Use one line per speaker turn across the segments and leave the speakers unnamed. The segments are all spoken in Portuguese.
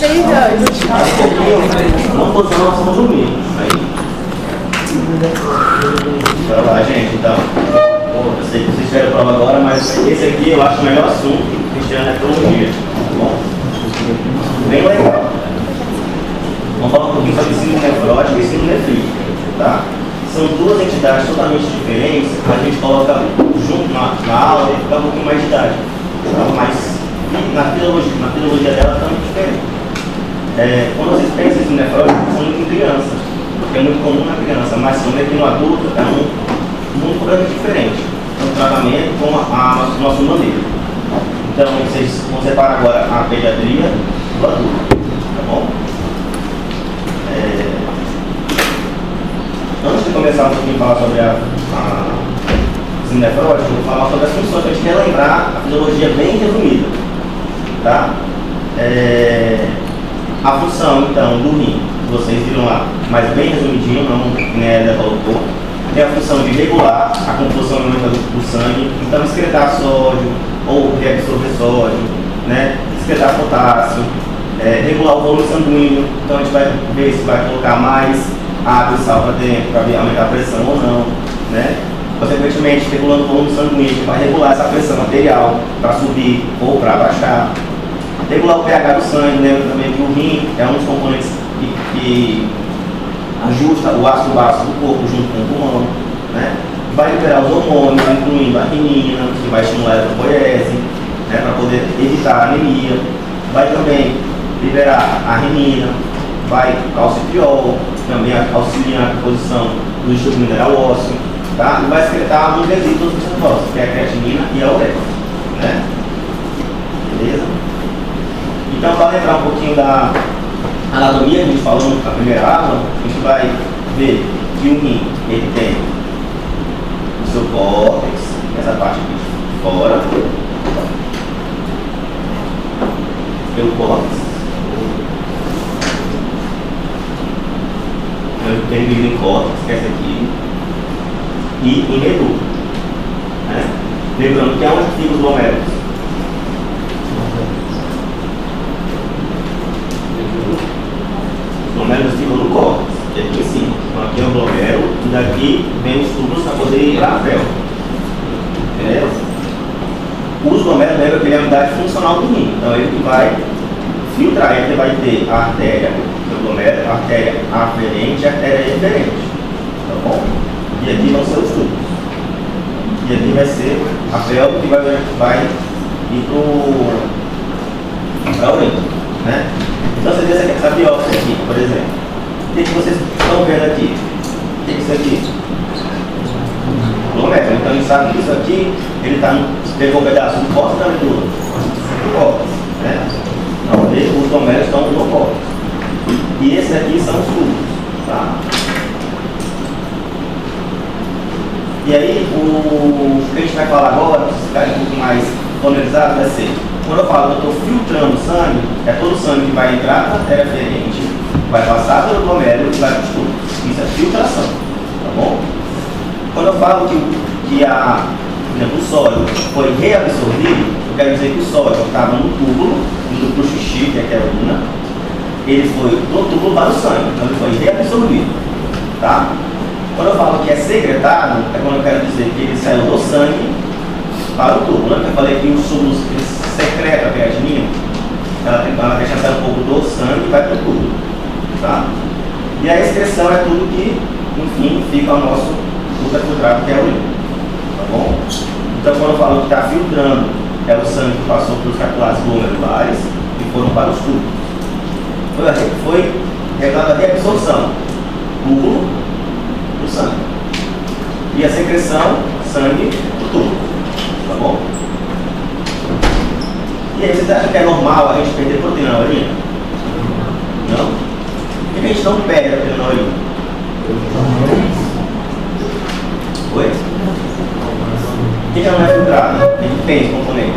6 anos.
Não posição, nós vamos dormir. Aí. Bora lá, gente, então. Eu sei que vocês tiveram prova agora, mas esse aqui eu acho o melhor assunto que o Cristiano é teologia. Tá bom? Bem legal. Vamos falar um pouquinho sobre síndrome nefrótica e síndrome nefrítica, tá? São duas entidades totalmente diferentes, a gente coloca junto na aula e fica um pouquinho mais didático, tá? Mas na filologia dela está muito diferente. Quando vocês pensam em síndrome nefrótica, são muito em criança, porque é muito comum na criança, mas quando é que no adulto é um mundo completamente diferente. É um tratamento com o nosso maneiro. Então, vocês vão separar agora a pediatria do adulto, tá bom? Antes de começar um pouquinho a falar sobre a síndrome nefrótica, eu vou falar sobre as funções, para a gente relembrar a fisiologia bem resumida, tá? A função, então, do rim, vocês viram lá, mas bem resumidinho, não né, colocou, tem a função de regular a composição do sangue, então excretar sódio ou reabsorver sódio, né? Excretar potássio, regular o volume sanguíneo, então a gente vai ver se vai colocar mais água e sal para dentro, para ver aumentar a pressão ou não, né? Consequentemente, regulando o volume sanguíneo, a gente vai regular essa pressão arterial para subir ou para baixar. Regular o pH do sangue, lembra também que o rim é um dos componentes que ajusta o ácido básico do corpo junto com o pulmão, né? Vai liberar os hormônios, incluindo a renina, que vai estimular a eritropoiese, né, para poder evitar a anemia. Vai também liberar a renina, vai calcitriol, também auxilia na composição do estudo mineral ósseo, tá? E vai excretar um resíduo dos ósseos, que é a creatinina e a ureia, né? Beleza? Então, para lembrar um pouquinho da anatomia, a gente falou na primeira aula, a gente vai ver que o rim, ele tem o seu córtex, essa parte aqui de fora, pelo córtex. Tem dividido em córtex, que é essa aqui, e em medula, né? Lembrando que é onde ficam os glomérulos. Os glomérulos ficam no córtex, que é aqui em cima. Então aqui é o glomérulo, e daqui vem os túbulos para poder ir para a pele. Beleza? Os glomérulos lembram que ele é a unidade funcional do rim, então ele que vai filtrar, ele vai ter a artéria, o glomérulo, a artéria aferente e a artéria eferente, tá bom? E aqui vão ser os tubos. E aqui vai ser a pelve que vai ir para a urina, né? Então você vê essa biópsia aqui, por exemplo. O que vocês estão vendo aqui? O que é isso aqui? Glomérulo. Então ele sabe que isso aqui, ele pegou um pedaço do córtex da medula. Do córtex, né? Então os glomérulos estão no córtex. E esses aqui são os tubos, tá? E aí, o que a gente vai falar agora, para ficar um pouco mais familiarizado, vai ser, quando eu falo que eu estou filtrando o sangue, é todo o sangue que vai entrar na artéria ferente, vai passar pelo glomérulo e vai para os tubos. Isso é filtração, tá bom? Quando eu falo que por exemplo, o sódio foi reabsorvido, eu quero dizer que o sódio estava no túbulo, indo para o xixi, que é a urina, ele foi do túbulo para o sangue, então ele foi reabsorvido, tá? Quando eu falo que é secretado, é quando eu quero dizer que ele saiu do sangue para o túbulo. Lembra que eu falei que os túbulos secretam a creatinina? Ela deixa sair um pouco do sangue e vai para o túbulo, tá? E a excreção é tudo que, enfim, fica ao nosso ultrafiltrado, que é a urina, tá bom? Então, quando eu falo que está filtrando, é o sangue que passou pelos capilares glomerulares e foram para os túbulos. Foi realizada a reabsorção, túbulo do sangue. E a secreção, sangue do túbulo, tá bom? E aí, vocês acham que é normal a gente perder proteína na urina? Não? Por que a gente não perde a proteína na urina? Oi? Por que ela não é filtrada? A gente tem esse componente.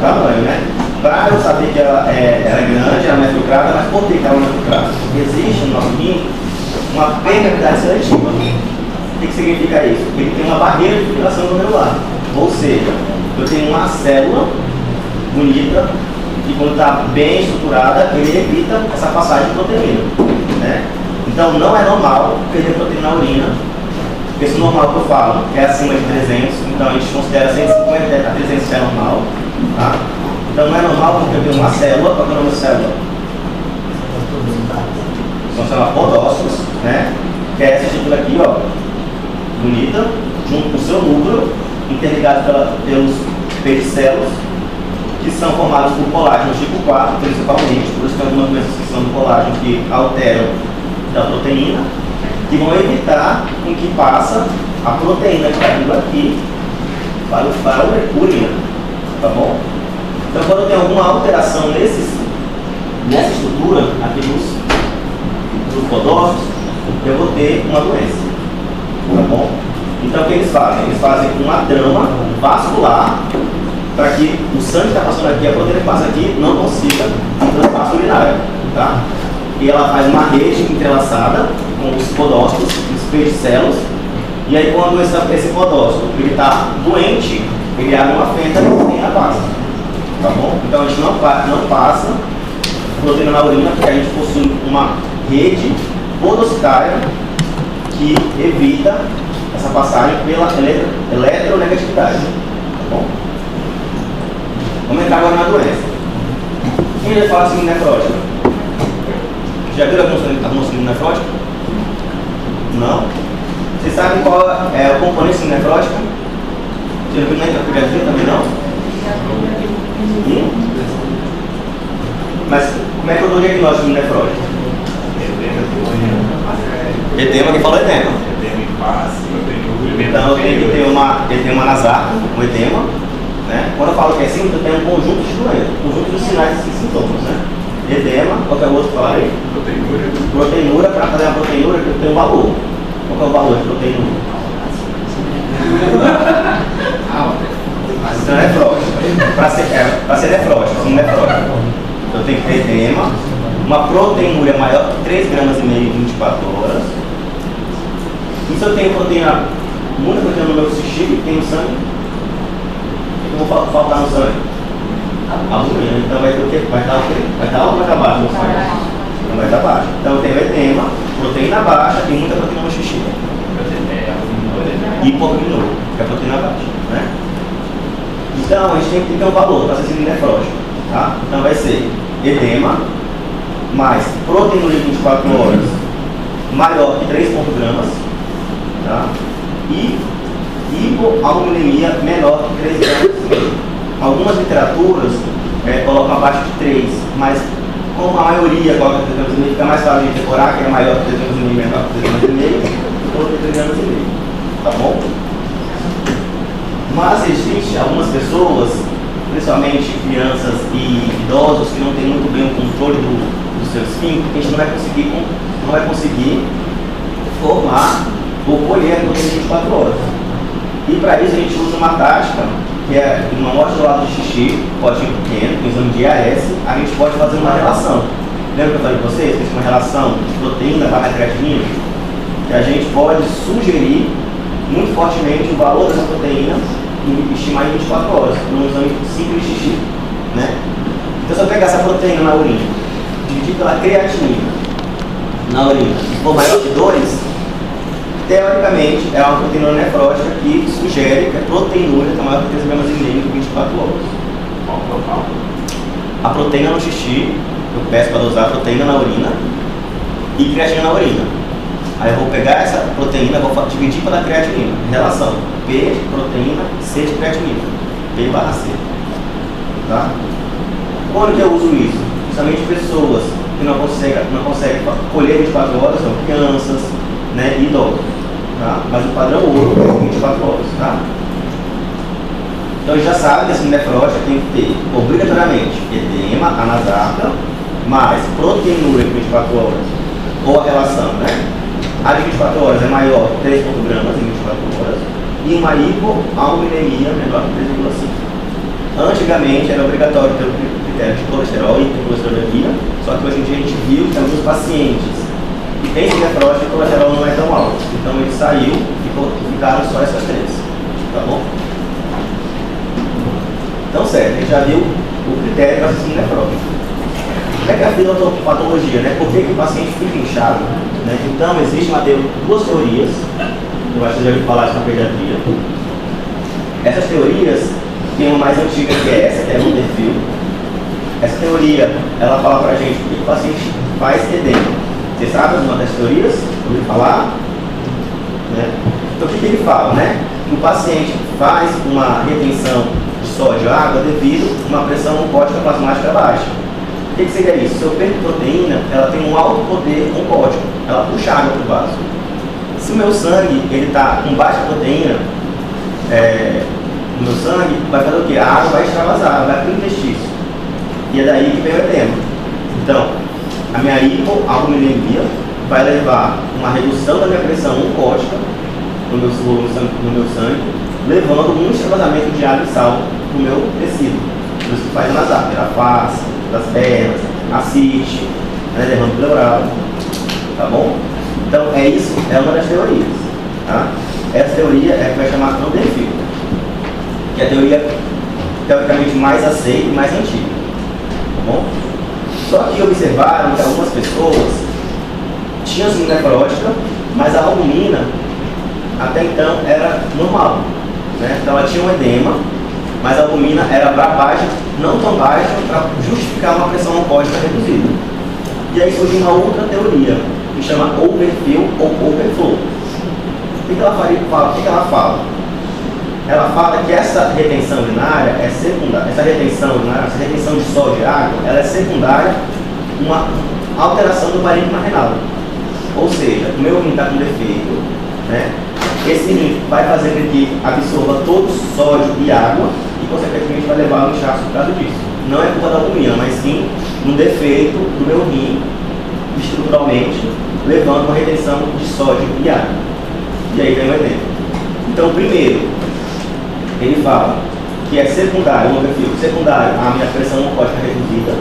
Tamanho, né? Para eu saber que ela é grande, ela não é filtrada, mas por que ela não é filtrada? Porque existe no nosso rim uma permeabilidade seletiva. O que significa isso? Ele tem uma barreira de filtração glomerular. Ou seja, eu tenho uma célula bonita, e quando está bem estruturada, ele evita essa passagem de proteína, né? Então não é normal perder proteína na urina, porque esse normal que eu falo é acima de 300, então a gente considera 150 a 300 que é normal, tá? Então não é normal porque eu tenho uma célula, qual é o nome da célula? São células podócitos, né? Que é essa estrutura aqui, ó, bonita, junto com o seu núcleo, interligado pelos pedicelos, que são formados por colágeno tipo 4, principalmente, por isso que tem algumas doenças que são do colágeno que alteram a proteína, que vão evitar com que passa a proteína que está vindo aqui para a urina, tá bom? Então quando tem alguma alteração nessa estrutura aqui dos podócitos, eu vou ter uma doença, tá bom? Então o que eles fazem? Eles fazem uma trama vascular para que o sangue que está passando aqui, a proteína que passa aqui, não consiga ir para o espaço urinário, tá? E ela faz uma rede entrelaçada com os podócitos, os pedicelos, e aí quando esse podócito está doente, ele abre uma fenda e tem a passa, tá bom? Então a gente não passa proteína na urina, porque a gente possui uma rede podocitária que evita essa passagem pela eletronegatividade, tá bom? Vamos entrar agora na doença. Quem já fala síndrome nefrótica? Já viram alguma síndrome nefrótica? Não? Vocês sabem qual é o componente da síndrome nefrótica? Você já viu na pediatria também não? Mas como é que eu dou o diagnóstico de nefrótica? Edema, quem falou edema? Então eu tenho que ter edema nasal, um edema, né? Quando eu falo que é síndrome, eu tenho um conjunto de doenças, um conjunto de sinais e sintomas, né? Edema, qual que é o outro que eu falei? Proteinúria, para fazer uma proteinúria que eu tenho um valor. Qual que é o valor de proteinúria? Então é nefrótica. Para ser nefrótica, assim, nefrótica. Eu tenho que ter edema, uma proteinúria maior que 3,5 gramas em 24 horas. E se eu tenho muita proteína no meu xixi, que tem no sangue, o que eu vou faltar no sangue? A urina. Então vai ter o quê? Vai estar o quê? Vai estar alto ou vai estar baixo no sangue? Então vai estar baixo. Então eu tenho edema, proteína baixa e muita proteína no xixi. Hipoglutemiia, que é a proteína baixa, né? Então a gente tem que ter um valor para ser síndrome nefrótica, tá? Então vai ser edema, mais proteína em 24 horas maior que 3 gramas, tá? E hipoalbuminemia menor que 3 gramas. Algumas literaturas colocam abaixo de 3, mas como a maioria coloca 3 gramas e meio, fica mais fácil de decorar, que é maior que 3 gramas e meio, menor que 3 gramas e meio, ou 3 gramas e meio, tá bom? Mas existe algumas pessoas, principalmente crianças e idosos, que não têm muito bem o controle do seu esfíncter, que a gente não vai conseguir formar ou colher a proteína de 24 horas. E para isso a gente usa uma tática, que é uma amostra do lado de xixi, potinho pequeno, com exame de IAS, a gente pode fazer uma relação. Lembra que eu falei para vocês que existe uma relação de proteína barra creatinina? Que a gente pode sugerir muito fortemente o valor dessa proteína e estimar em 24 horas, num exame simples de xixi, né? Então se eu pegar essa proteína na urina, dividir pela creatinina na urina, e for maior que 2, teoricamente é uma proteína nefrótica que sugere que a proteinúria está maior que 3,5 gramas em 24 horas. A proteína no xixi, eu peço para dosar a proteína na urina e creatina na urina. Aí eu vou pegar essa proteína, vou dividir pela creatinina, em relação P de proteína, C de creatinina, P barra C. Tá? Quando que eu uso isso? Principalmente pessoas que não conseguem colher 24 horas, são crianças, né, e idosos. Tá? Mas o padrão ouro é 24 horas. Tá? Então já sabe que a síndrome nefrótica tem que ter obrigatoriamente edema anasápica mais proteinúria em 24 horas, ou a relação, né? A de 24 horas é maior que 3 gramas em 24 horas e uma hipoalbuminemia menor que 3,5. Antigamente era obrigatório ter o critério de colesterol e hipercolesterolemia, só que hoje em dia a gente viu que alguns pacientes que têm síndrome nefrótica, o colesterol não é tão alto. Então ele saiu e ficaram só essas 3. Tá bom? Então certo, a gente já viu o critério para síndrome nefrótica. Como é que é a fisiopatologia, né? Por que o paciente fica inchado? Né? Então, existem duas teorias, eu acho que você já ouviu falar isso na pediatria. Essas teorias, tem uma mais antiga que é essa, que é Lunderfield. Essa teoria, ela fala pra gente por que o paciente faz edema. Você sabe uma das teorias? Ouviu falar? Né? Então, o que ele fala, né? Que o paciente faz uma retenção de sódio e água devido a uma pressão oncótica plasmática baixa. O que seria isso? Se eu perco proteína, ela tem um alto poder oncótico, ela puxa água para o vaso. Se o meu sangue está com baixa proteína, no meu sangue, vai fazer o quê? A água vai extravasar, vai para o intestino. E é daí que vem o edema. Então, a minha hipoalbuminemia vai levar uma redução da minha pressão oncótica no meu sangue, levando um extravasamento de água e sal no meu tecido. Por isso que faz nas artes, da face, das pernas, ascite, né, derrame pleural. Tá bom? Então, isso é uma das teorias. Tá? Essa teoria é que vai chamar Lunderfield, que é a teoria teoricamente mais aceita e mais antiga. Tá bom? Só que observaram que algumas pessoas tinham síndrome nefrótica, mas a albumina até então era normal. Né? Então ela tinha um edema, mas a albumina era para baixa, não tão baixa, para justificar uma pressão oncótica reduzida. E aí surgiu uma outra teoria, que chama overfill ou overflow. O que ela fala? Ela fala que essa retenção urinária é secundária. Essa retenção de sódio e água, ela é secundária a uma alteração do parênquima renal. Ou seja, o meu rim está com defeito, né? Esse rim vai fazer com que absorva todo o sódio e água e, consequentemente, vai levar ao inchaço por causa disso. Não é culpa da albumina, mas sim um defeito do meu rim, estruturalmente, levando a uma retenção de sódio e água. E aí vem o edema. Então, primeiro, ele fala que é secundário, a minha pressão oncótica reduzida,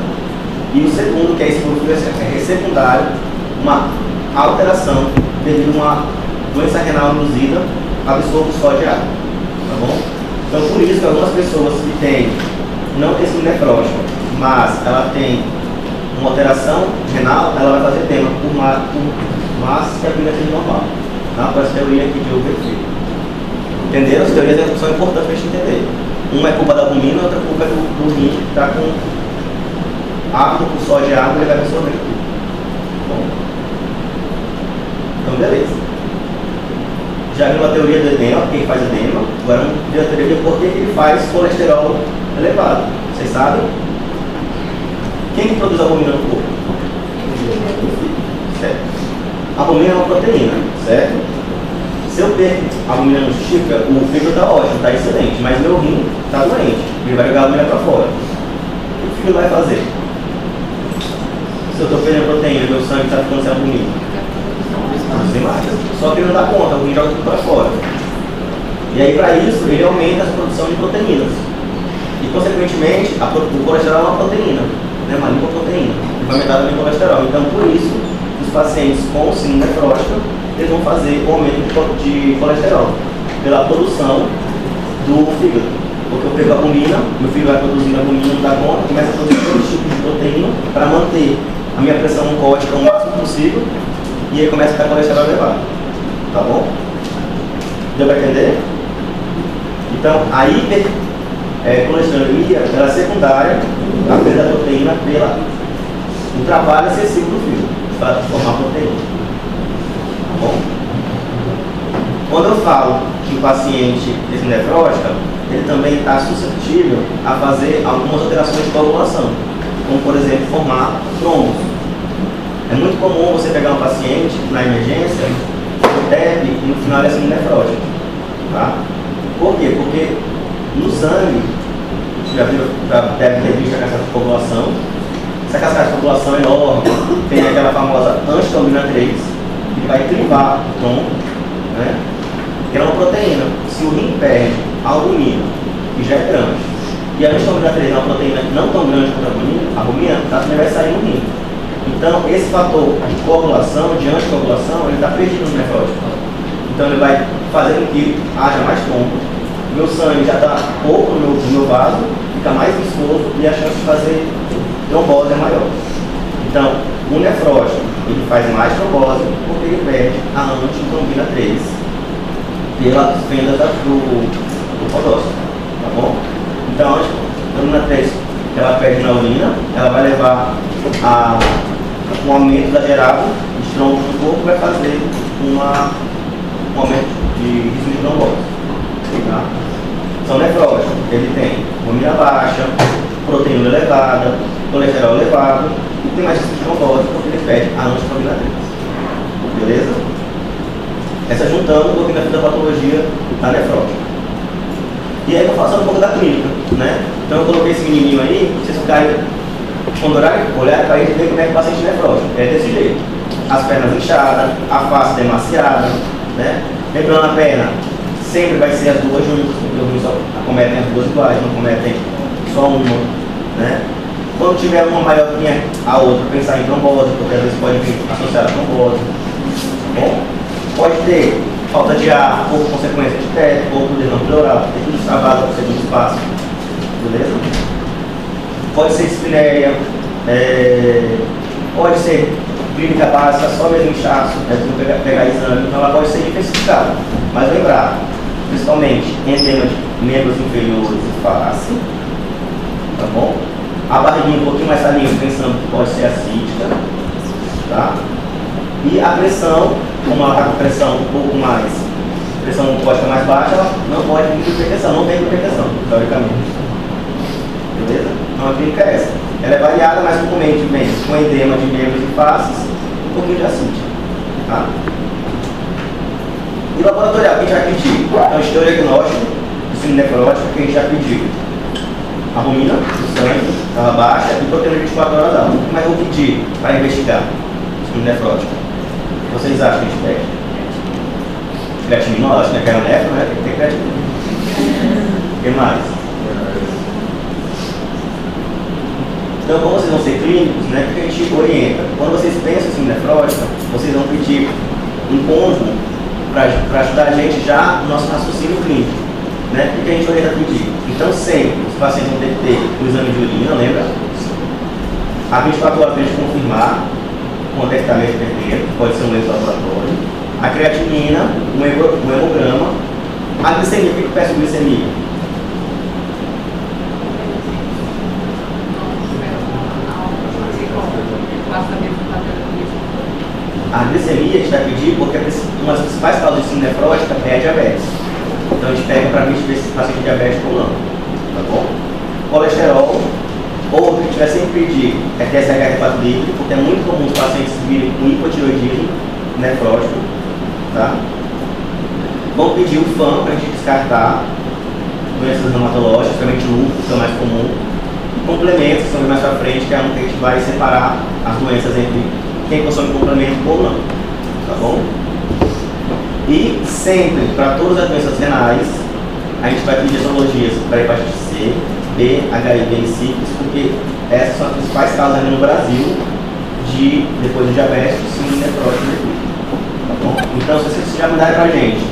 e o segundo, que é esse secundário, uma alteração devido a uma doença renal induzida, absorve sódio e água. Tá bom? Então, por isso que algumas pessoas que têm, não tem síndrome nefrótica, mas ela tem uma alteração renal, ela vai fazer edema por mais que a vida seja normal. Tá? Por essa teoria aqui de Overfield. Entenderam? As teorias são importantes para a gente entender. Uma é culpa da albumina, outra culpa é do rim que está com ácido com sódio e água, ele vai absorver tudo. Bom, então beleza. Já viu uma teoria do edema, quem faz edema. Agora vamos ver a teoria de por que ele faz colesterol elevado. Vocês sabem? Quem que produz albumina no corpo? Certo. A albumina é uma proteína, certo? Se eu perco a albumina no xícara, o fígado está ótimo, está excelente, mas meu rim está doente, ele vai jogar a albumina para fora. O que o fígado vai fazer? Se eu estou perdendo proteína, meu sangue está ficando sem albumina. Sem mais. Só que ele não dá conta, o rim joga tudo para fora. E aí, para isso, ele aumenta a produção de proteínas. E, consequentemente, o colesterol é uma proteína, né? Uma lipoproteína. Ele vai aumentar também o colesterol. Então, por isso, os pacientes com síndrome nefrótica, eles vão fazer o aumento de colesterol pela produção do fígado. Porque eu pego a albumina, meu fígado vai produzindo a albumina, não dá conta, começa a produzir todo tipo de proteína para manter a minha pressão oncótica o máximo possível e aí começa a ficar colesterol elevado. Tá bom? Deu para entender? Então, a hipercolesterolemia ela é secundária à perda da proteína pelo trabalho excessivo do fígado para formar proteína. Tá bom? Quando eu falo que o paciente tem síndrome nefrótica, ele também está suscetível a fazer algumas alterações de coagulação, como, por exemplo, formar trombos. É muito comum você pegar um paciente na emergência, o TEP, e no final ele é síndrome nefrótica. Tá? Por quê? Porque no sangue, já deve ter visto a cascata de coagulação. Essa cascata de coagulação é enorme, tem aquela famosa angiotensina 3, que vai clivar o trombo, né? Que é uma proteína. Se o rim perde a albumina, que já é grande, e a angiotensina 3 é uma proteína não tão grande quanto a albumina, ela também vai sair no rim. Então, esse fator de coagulação, de anticoagulação, ele está perdido no nefrótico. Então, ele vai fazer com que haja mais trombo. Meu sangue já está pouco no meu vaso, fica mais viscoso e a chance de fazer trombose é maior. Então, o nefrótico, ele faz mais trombose porque ele perde a antitrombina 3 pelas fendas do podócito, tá bom? Então, a antitrombina 3 que ela perde na urina, ela vai levar a um aumento exagerado de trombos no corpo, vai fazer um aumento de risco de trombose. Tá? São nefróticos, ele tem hormona baixa, proteína elevada, colesterol elevado, e tem mais risco de trombose porque ele perde a antitrombina 3. Beleza? Essa juntando um pouquinho da patologia da nefrótica. E aí eu vou falar um pouco da clínica, né? Então eu coloquei esse menininho aí, vocês ficarem, quando olhar para ele, ver como é que o paciente é nefrótico. É desse jeito. As pernas inchadas, a face demasiada, né? Lembrando, a perna sempre vai ser as duas juntas, porque alguns só acometem as duas iguais, não cometem só uma, né? Quando tiver uma maior que a outra, pensar em trombose, porque às vezes pode vir associada a trombose. Bom, pode ter falta de ar, ou consequência de teto, ou lesão pleural, tem tudo travado para o segundo espaço. Beleza? Pode ser espineia, pode ser clínica básica, só mesmo inchaço, pegar exame, então ela pode ser diversificada. Mas lembrar, principalmente edema de membros inferiores e face, tá bom? A barriguinha um pouquinho mais salinha, pensando que pode ser acídica, tá? E a pressão, como ela está com pressão um pouco mais, pressão mucótica mais baixa, ela não pode vir hipertensão, não tem hipertensão, teoricamente. Beleza? Então a clínica é essa. Ela é variada, mas comumente vem com edema de membros e faces, um pouquinho de acídica. Tá? E laboratorial, que a gente vai pedir? Então, estereodiagnóstico, síndrome nefrótica, que a gente já pediu. A rumina, o sangue, estava baixa e proteína de 24 horas alta. O que mais eu vou pedir para investigar síndrome nefrótica? Vocês acham que a gente pede? Creatinina, lógico, né? Que é a nefro, né? Tem que ter creatinina. O que mais? Então, como vocês vão ser clínicos, né? O que a gente orienta? Quando vocês pensam em síndrome nefrótica, vocês vão pedir um combo para ajudar a gente já no nosso raciocínio clínico, né? O que a gente orienta a pedir? Então, sempre os pacientes vão ter que ter o exame de urina, lembra? A 24 horas para a gente confirmar um detectamento perfeito, pode ser um leito laboratório, a creatinina, um hemograma, a glicemia. O que eu peço glicemia? A glicemia a gente vai pedir porque uma das principais causas de síndrome nefrótica é a diabetes. Então a gente pega para ver se esse paciente é diabético ou não. Tá bom? Colesterol, ou o que a gente vai sempre pedir é TSH hepato líquido, porque é muito comum os pacientes virem com hipotireoidismo nefrótico. Tá? Vamos pedir o FAM para a gente descartar doenças reumatológicas, principalmente lúpus, que é o mais comum. E complementos, que são mais para frente, que é onde a gente vai separar as doenças entre quem consome complemento ou não. Tá bom? E sempre, para todas as doenças renais, a gente vai pedir sorologias para hepatite C, B, HIV e sífilis, porque essas são as principais causas no Brasil depois do diabetes, síndrome nefrótica. Tá bom? Então, se vocês já mandarem para a gente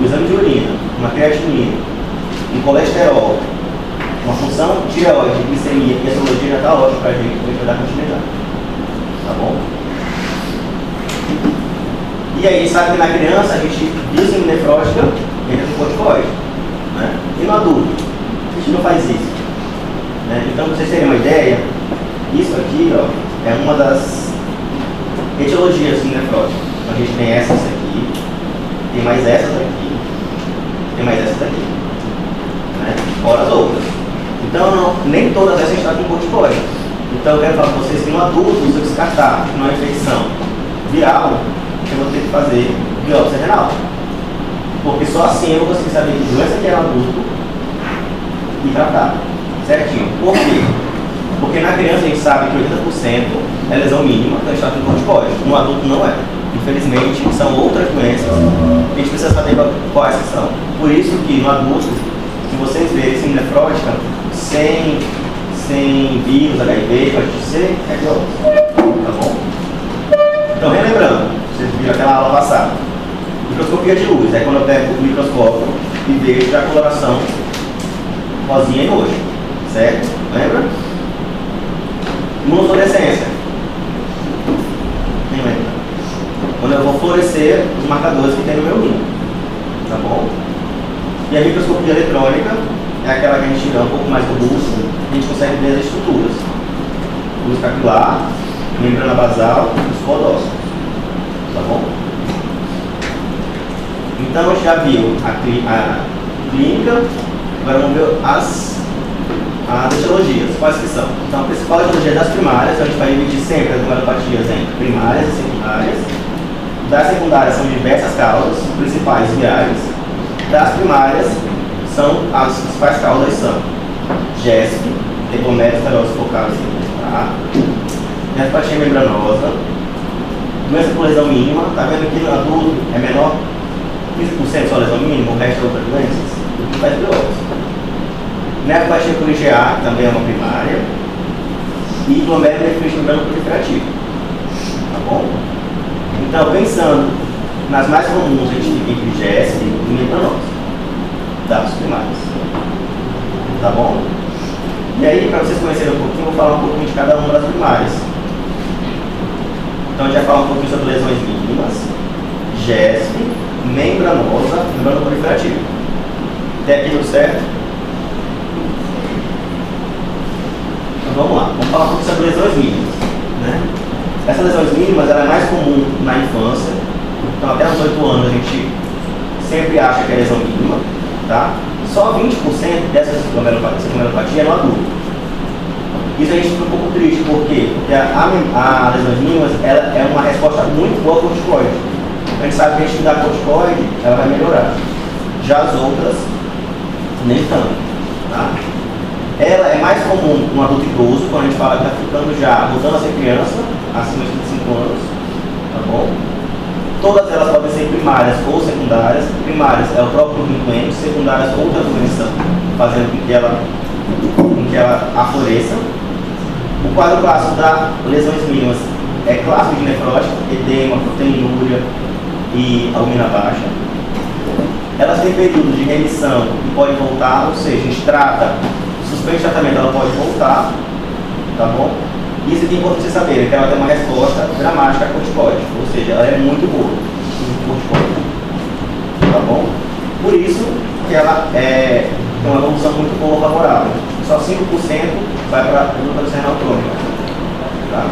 o exame de urina, uma creatinina, um colesterol, uma função tireoide, glicemia e a sorologia já está ótimo para a gente vai dar continuidade. Tá bom? E aí, sabe que na criança a gente viu síndrome nefrótica entra no corticoide, né? E no adulto, a gente não faz isso. Né? Então, para vocês terem uma ideia, isso aqui ó, é uma das etiologias de síndrome nefrótica. Então, a gente tem essas aqui, tem mais essas aqui, tem mais essas aqui, né? Fora as outras. Então, nem todas essas a gente está com corticoide. Então, eu quero falar para vocês que no adulto, se eu descartar que não é infecção viral, eu vou ter que fazer biópsia renal. Porque só assim eu vou conseguir saber que doença que é no adulto e tratar. Certinho. Por quê? Porque na criança a gente sabe que 80% é lesão mínima, então a gente está com corticoide. No adulto não é. Infelizmente, são outras doenças que a gente precisa saber quais são. Por isso que no adulto, se vocês verem síndrome nefrótica, sem vírus, HIV, hepatite C, é biópsia. Tá bom? Então, relembrando, vocês viram aquela aula passada. Microscopia de luz, é quando eu pego o microscópio e vejo a coloração rosinha e roxa. certo? Lembra? Imunofluorescência. Quem lembra? Quando eu vou fluorescer os marcadores que tem no meu rim. Tá bom? E a microscopia eletrônica é aquela que a gente dá um pouco mais robusta, a gente consegue ver as estruturas. Luz capilar, membrana basal e os podócitos. Tá bom? Então a gente já viu a clínica, agora vamos ver as etiologias. Quais que são? Então a principal etiologia das primárias, a gente vai dividir sempre as glomerulopatias em primárias e secundárias. Das secundárias são diversas causas, principais virais. Das primárias são as principais causas são GESP, glomerulosclerose focal segmentar, nefropatia membranosa, doença por lesão mínima. Tá vendo que no adulto é menor 15% só lesão mínima, o resto é outras doenças, o que faz biópsia. Nefropatia por IgA, que também é uma primária, e glomerulonefrite membrana proliferativa. Tá bom? Então, pensando nas mais comuns, a gente fica entre GESP e membranose, dados primários. Tá bom? E aí, para vocês conhecerem um pouquinho, eu vou falar um pouquinho de cada uma das primárias. Então, a gente vai falar um pouquinho sobre lesões mínimas, GESP, membranosa, membrana proliferativa. Até aqui tudo certo? Então, vamos lá. Vamos falar um pouco sobre lesões mínimas, né? Essas lesões mínimas ela é mais comum na infância, então até uns 8 anos a gente sempre acha que é lesão mínima, tá? Só 20% dessas glomerulopatia é no adulto. Isso a gente fica um pouco triste, por quê? Porque a lesões mínimas ela é uma resposta muito boa ao corticoide. A gente sabe que a gente dá corticoide, ela vai melhorar. Já as outras, nem tanto, tá? Ela é mais comum no adulto idoso, quando a gente fala que está ficando já, voltando a ser criança, acima de 25 anos, tá bom? Todas elas podem ser primárias ou secundárias. Primárias é o próprio rim doente, secundárias outra doença, fazendo com que ela afloreça. O quadro clássico das lesões mínimas é clássico de nefrótica, edema, proteinúria e albumina baixa. Elas têm período de remissão e podem voltar, ou seja, a gente trata, suspende o tratamento, ela pode voltar, tá bom? Isso aqui é importante vocês saberem, que ela tem uma resposta dramática a corticoide, ou seja, ela é muito boa, corticoide, tá bom? Por isso que ela tem uma evolução muito boa, favorável. Só 5% vai para a glucosa renal crônica, tá?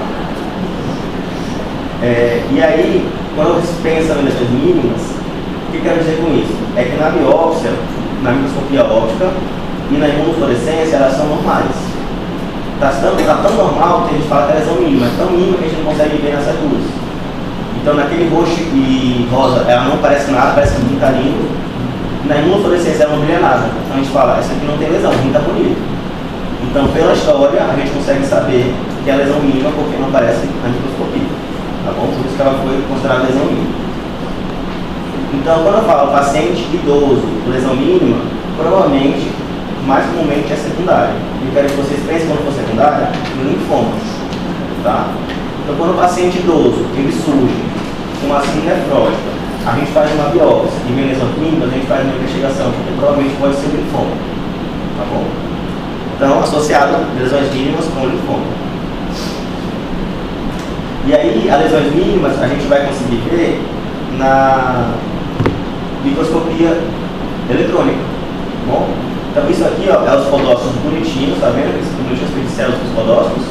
E aí, quando você pensa em lesões mínimas, o que eu quero dizer com isso? É que na biópsia, na microscopia óptica e na imunofluorescência, elas são normais. Tá tão normal que a gente fala que é lesão mínima, é tão mínima que a gente não consegue ver nessas luzes. Então, naquele roxo e rosa, ela não parece nada, parece que o rim está lindo. Na imunofluorescência, ela não brilha nada. Então, a gente fala, essa aqui não tem lesão, o rim está bonito. Então, pela história, a gente consegue saber que é lesão mínima porque não aparece na microscopia. Tá bom? Por isso que ela foi considerada lesão mínima. Então, quando eu falo paciente idoso, lesão mínima, provavelmente, mais comumente é secundária. Eu quero que vocês pensem quando for secundária, no linfoma. Tá? Então, quando o paciente idoso, ele surge com uma síndrome nefrótica, a gente faz uma biópsia e vem lesão clínica, a gente faz uma investigação, porque provavelmente pode ser linfoma. Tá bom? Então, associado a lesões mínimas com linfoma. E aí, as lesões mínimas a gente vai conseguir ver na microscopia eletrônica. Tá bom? Então, isso aqui ó, é os podócitos bonitinhos, tá vendo? Esses bonitinhos pixels dos podócitos.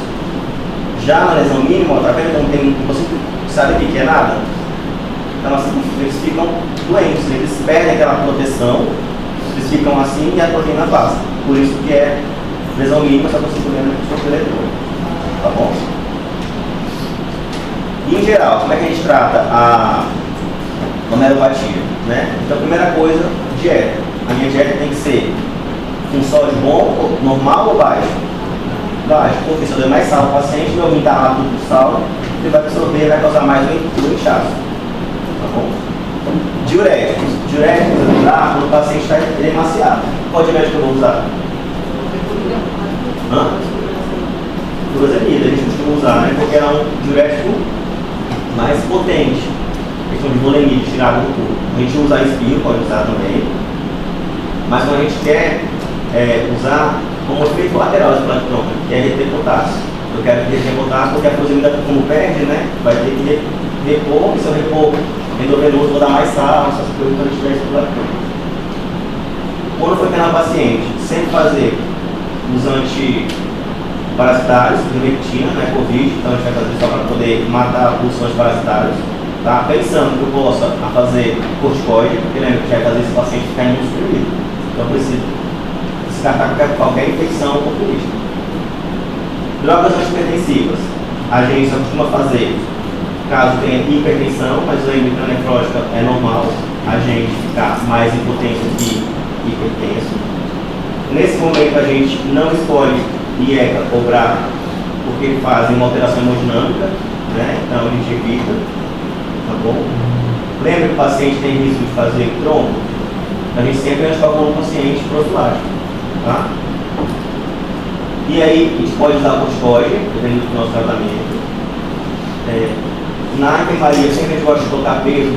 Já na lesão mínima, ó, tá vendo? Não tem, você sabe o que é nada? Então, assim, eles ficam doentes, eles perdem aquela proteção, eles ficam assim e a proteína passa. Por isso que é lesão mínima, só que você põe na microscopia eletrônica. Tá bom? E, em geral, como é que a gente trata a glomerulopatia, né? Então, a primeira coisa, dieta. A minha dieta tem que ser com sódio bom, normal ou baixo? Baixo, porque se eu der mais sal ao paciente, meu rim está rápido do sal, ele vai absorver e vai causar mais um inchaço. Tá bom? Diuréticos. Diuréticos eu vou usar quando o paciente está emaciado. Qual diurético eu vou usar? Furosemida, a gente costuma usar, né? Porque é um diurético mais potente. Questão de volemia, de tirar do corpo. A gente usa espirro, pode usar também. Mas quando a gente quer usar como efeito lateral desse plano de trompa, que é reter potássio. Eu quero reter potássio porque a furosemida, como perde, né, vai ter que repor, e se eu repor endovenoso, vou dar mais sal, essas coisas quando a gente tiver esse plano de trompa. Quando for treinar o paciente, sempre fazer os antiparasitários, ivermectina, né, Covid, então a gente vai fazer só para poder matar os antiparasitários, tá? Pensando que eu possa fazer corticoide, porque lembra que vai fazer esse paciente ficar imunossuprimido. Então eu preciso descartar qualquer infecção oportunista. Drogas antihipertensivas, a gente só costuma fazer caso tenha hipertensão, mas a endocrinina nefrótica é normal a gente ficar mais impotente do que hipertenso. Nesse momento a gente não escolhe IECA ou BRCA porque fazem uma alteração hemodinâmica, né? Então a gente evita, tá bom? Lembra que o paciente tem risco de fazer trombo? A gente sempre anticoagula o paciente profilático, tá? E aí a gente pode usar corticoide, dependendo do nosso tratamento. Na enfermaria sempre a gente gosta de colocar peso,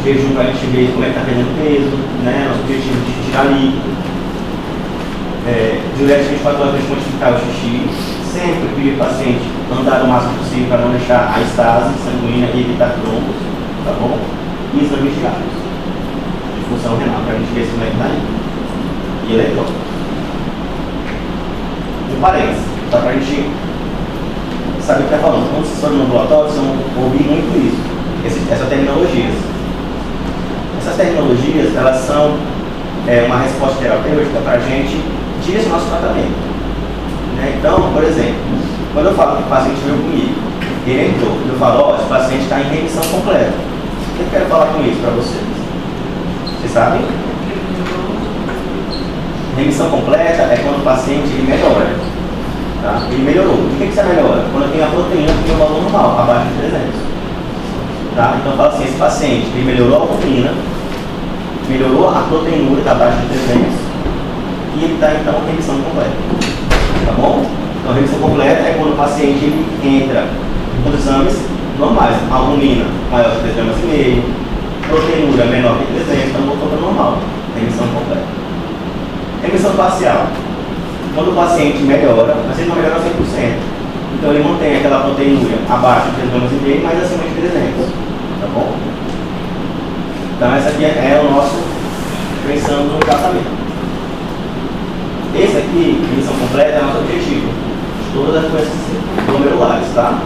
jejum para a gente ver como é que está perdendo peso, né? Nosso objetivo de tirar líquido. Diurético 24 horas para a gente modificar o xixi. Sempre pedir para o paciente andar o máximo possível para não deixar a estase sanguínea e evitar trombos, tá bom? E exames diários de função renal, para a gente ver como é que está indo. E eletrônico. Um parênteses, só para a gente saber o que está falando. Quando vocês forem no ambulatório, vocês vão ouvir muito isso, essas terminologias. Essas terminologias, elas são uma resposta terapêutica para a gente direcionar nosso tratamento. Né? Então, por exemplo, quando eu falo que o paciente veio comigo, ele entrou, eu falo, esse paciente está em remissão completa. O que eu quero falar com isso para vocês? Vocês sabem? Remissão completa é quando o paciente ele melhora. Tá? Ele melhorou. O que você melhora? Quando eu tenho a proteína que tem um valor normal, abaixo de 300. Tá? Então eu falo assim, esse paciente ele melhorou a proteína, melhorou a proteinúria, está abaixo de 300, e ele está então em remissão completa. Tá bom? Então a remissão completa é quando o paciente ele entra com exames normais, albumina maior de 3,5 gramas, proteinúria menor que 300, então voltou para normal. Remissão completa. Remissão parcial. Quando o paciente melhora, mas ele não melhora 100%. Então ele mantém aquela proteinúria abaixo de 3,5 gramas, mas acima de 300. Tá bom? Então essa aqui é o nosso pensando no tratamento. Esse aqui, remissão completa, é o nosso objetivo de todas as doenças glomerulares, tá?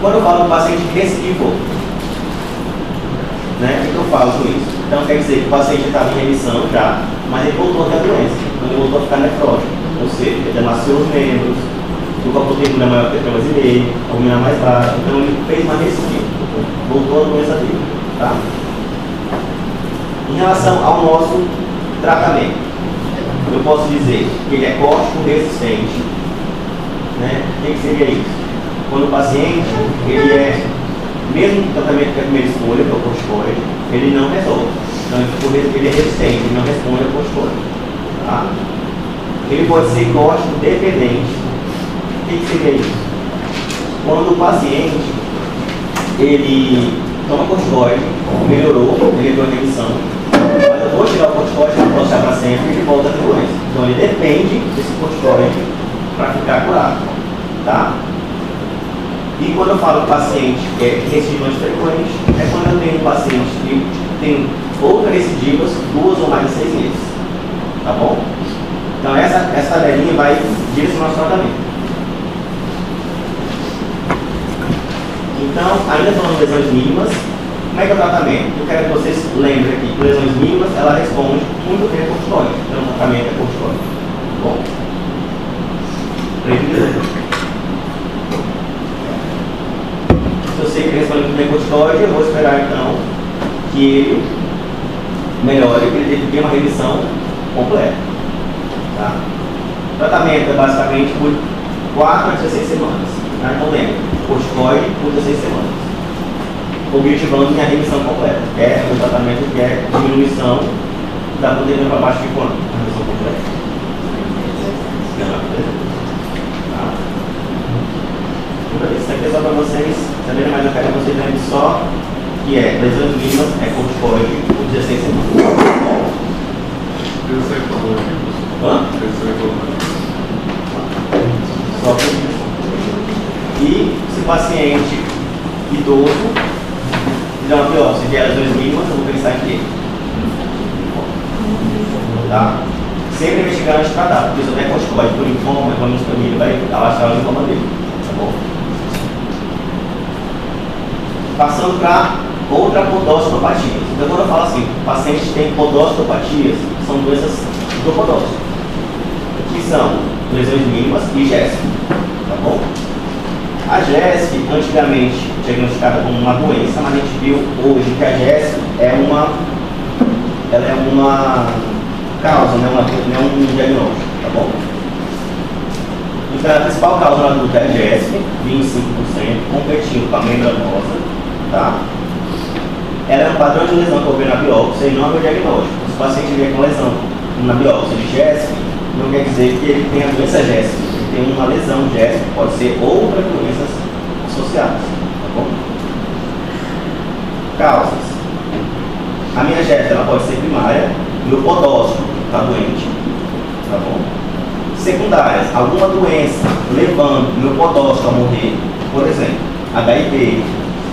Quando eu falo que o paciente recidivou, né? O que eu falo com isso? Então quer dizer que o paciente estava em remissão já, mas ele voltou a ter a doença, então ele voltou a ficar nefrótico, ou seja, ele amaciou os membros, ficou com a proteína maior que 3,5 gramas, a albumina mais baixa, então ele fez uma recidiva, voltou a doença dele, tá? Em relação ao nosso tratamento, eu posso dizer que ele é córtico resistente, né? O que seria isso? Quando o paciente, ele é, mesmo no tratamento que é a primeira escolha, que é o corticoide, ele não resolve. Então ele é resistente, ele não responde ao corticoide. Tá? Ele pode ser córtico dependente. O que seria isso? Quando o paciente, ele toma corticoide, melhorou, ele entrou em remissão, mas eu vou tirar o corticoide, não posso deixar para sempre e ele volta a ter doença. Então ele depende desse corticoide para ficar curado. Tá? E quando eu falo paciente recidivante frequente, é quando eu tenho um paciente que tem outras recidivas 2 ou mais de 6 meses. Tá bom? Então essa tabelinha vai direcionar o nosso tratamento. Então, ainda falando de lesões mínimas, como é que é o tratamento? Eu quero que vocês lembrem aqui que lesões mínimas, ela responde muito bem a corticoide. Então o tratamento é corticoide. Tá bom? Se eu sei que ele responde muito bem a corticoide, eu vou esperar então que ele melhore, que ele tenha uma remissão completa. Tá? O tratamento é basicamente por 4 a 16 semanas. Tá? Então lembra, corticoide por 16 semanas. Objetivando minha remissão completa, que é o tratamento que é diminuição da proteína para baixo de quanto? A remissão completa. Tá? Isso aqui é só para vocês saberem, mas eu quero que vocês lembrem só que é lesões mínimas, é corticoide por 16 semanas.
Eu sei como é.
Hã?
Eu sei como é.
próprio rim. E se o paciente idoso fizer uma biópsia de lesões mínimas, eu vou pensar em quê? Tá? Sempre investigar antes de tratar, porque se eu der corticoide por linfoma, a colonostomia vai alastrar o linfoma dele. Tá bom? Passando para outra podócitopatia. Então, quando eu falo assim, pacientes que têm podócitopatias, são doenças do podócito, que são lesões mínimas e GESP. Tá bom? A GESP, antigamente diagnosticada como uma doença, mas a gente viu hoje que a GESP ela é uma causa, não é um diagnóstico, tá bom? Então, a principal causa no adulto é a GESP, 25%, competindo com a membranosa, tá? Ela é um padrão de lesão que eu vejo na biópsia e não é meu diagnóstico. Se o paciente vier com lesão na biópsia de GESP, não quer dizer que ele tenha a doença GESP. Ele tem uma lesão GESP, pode ser outras doenças associadas, tá bom? Causas. A minha GESP ela pode ser primária, meu podócito está doente, tá bom? Secundárias, alguma doença levando meu podócito a morrer, por exemplo, HIV,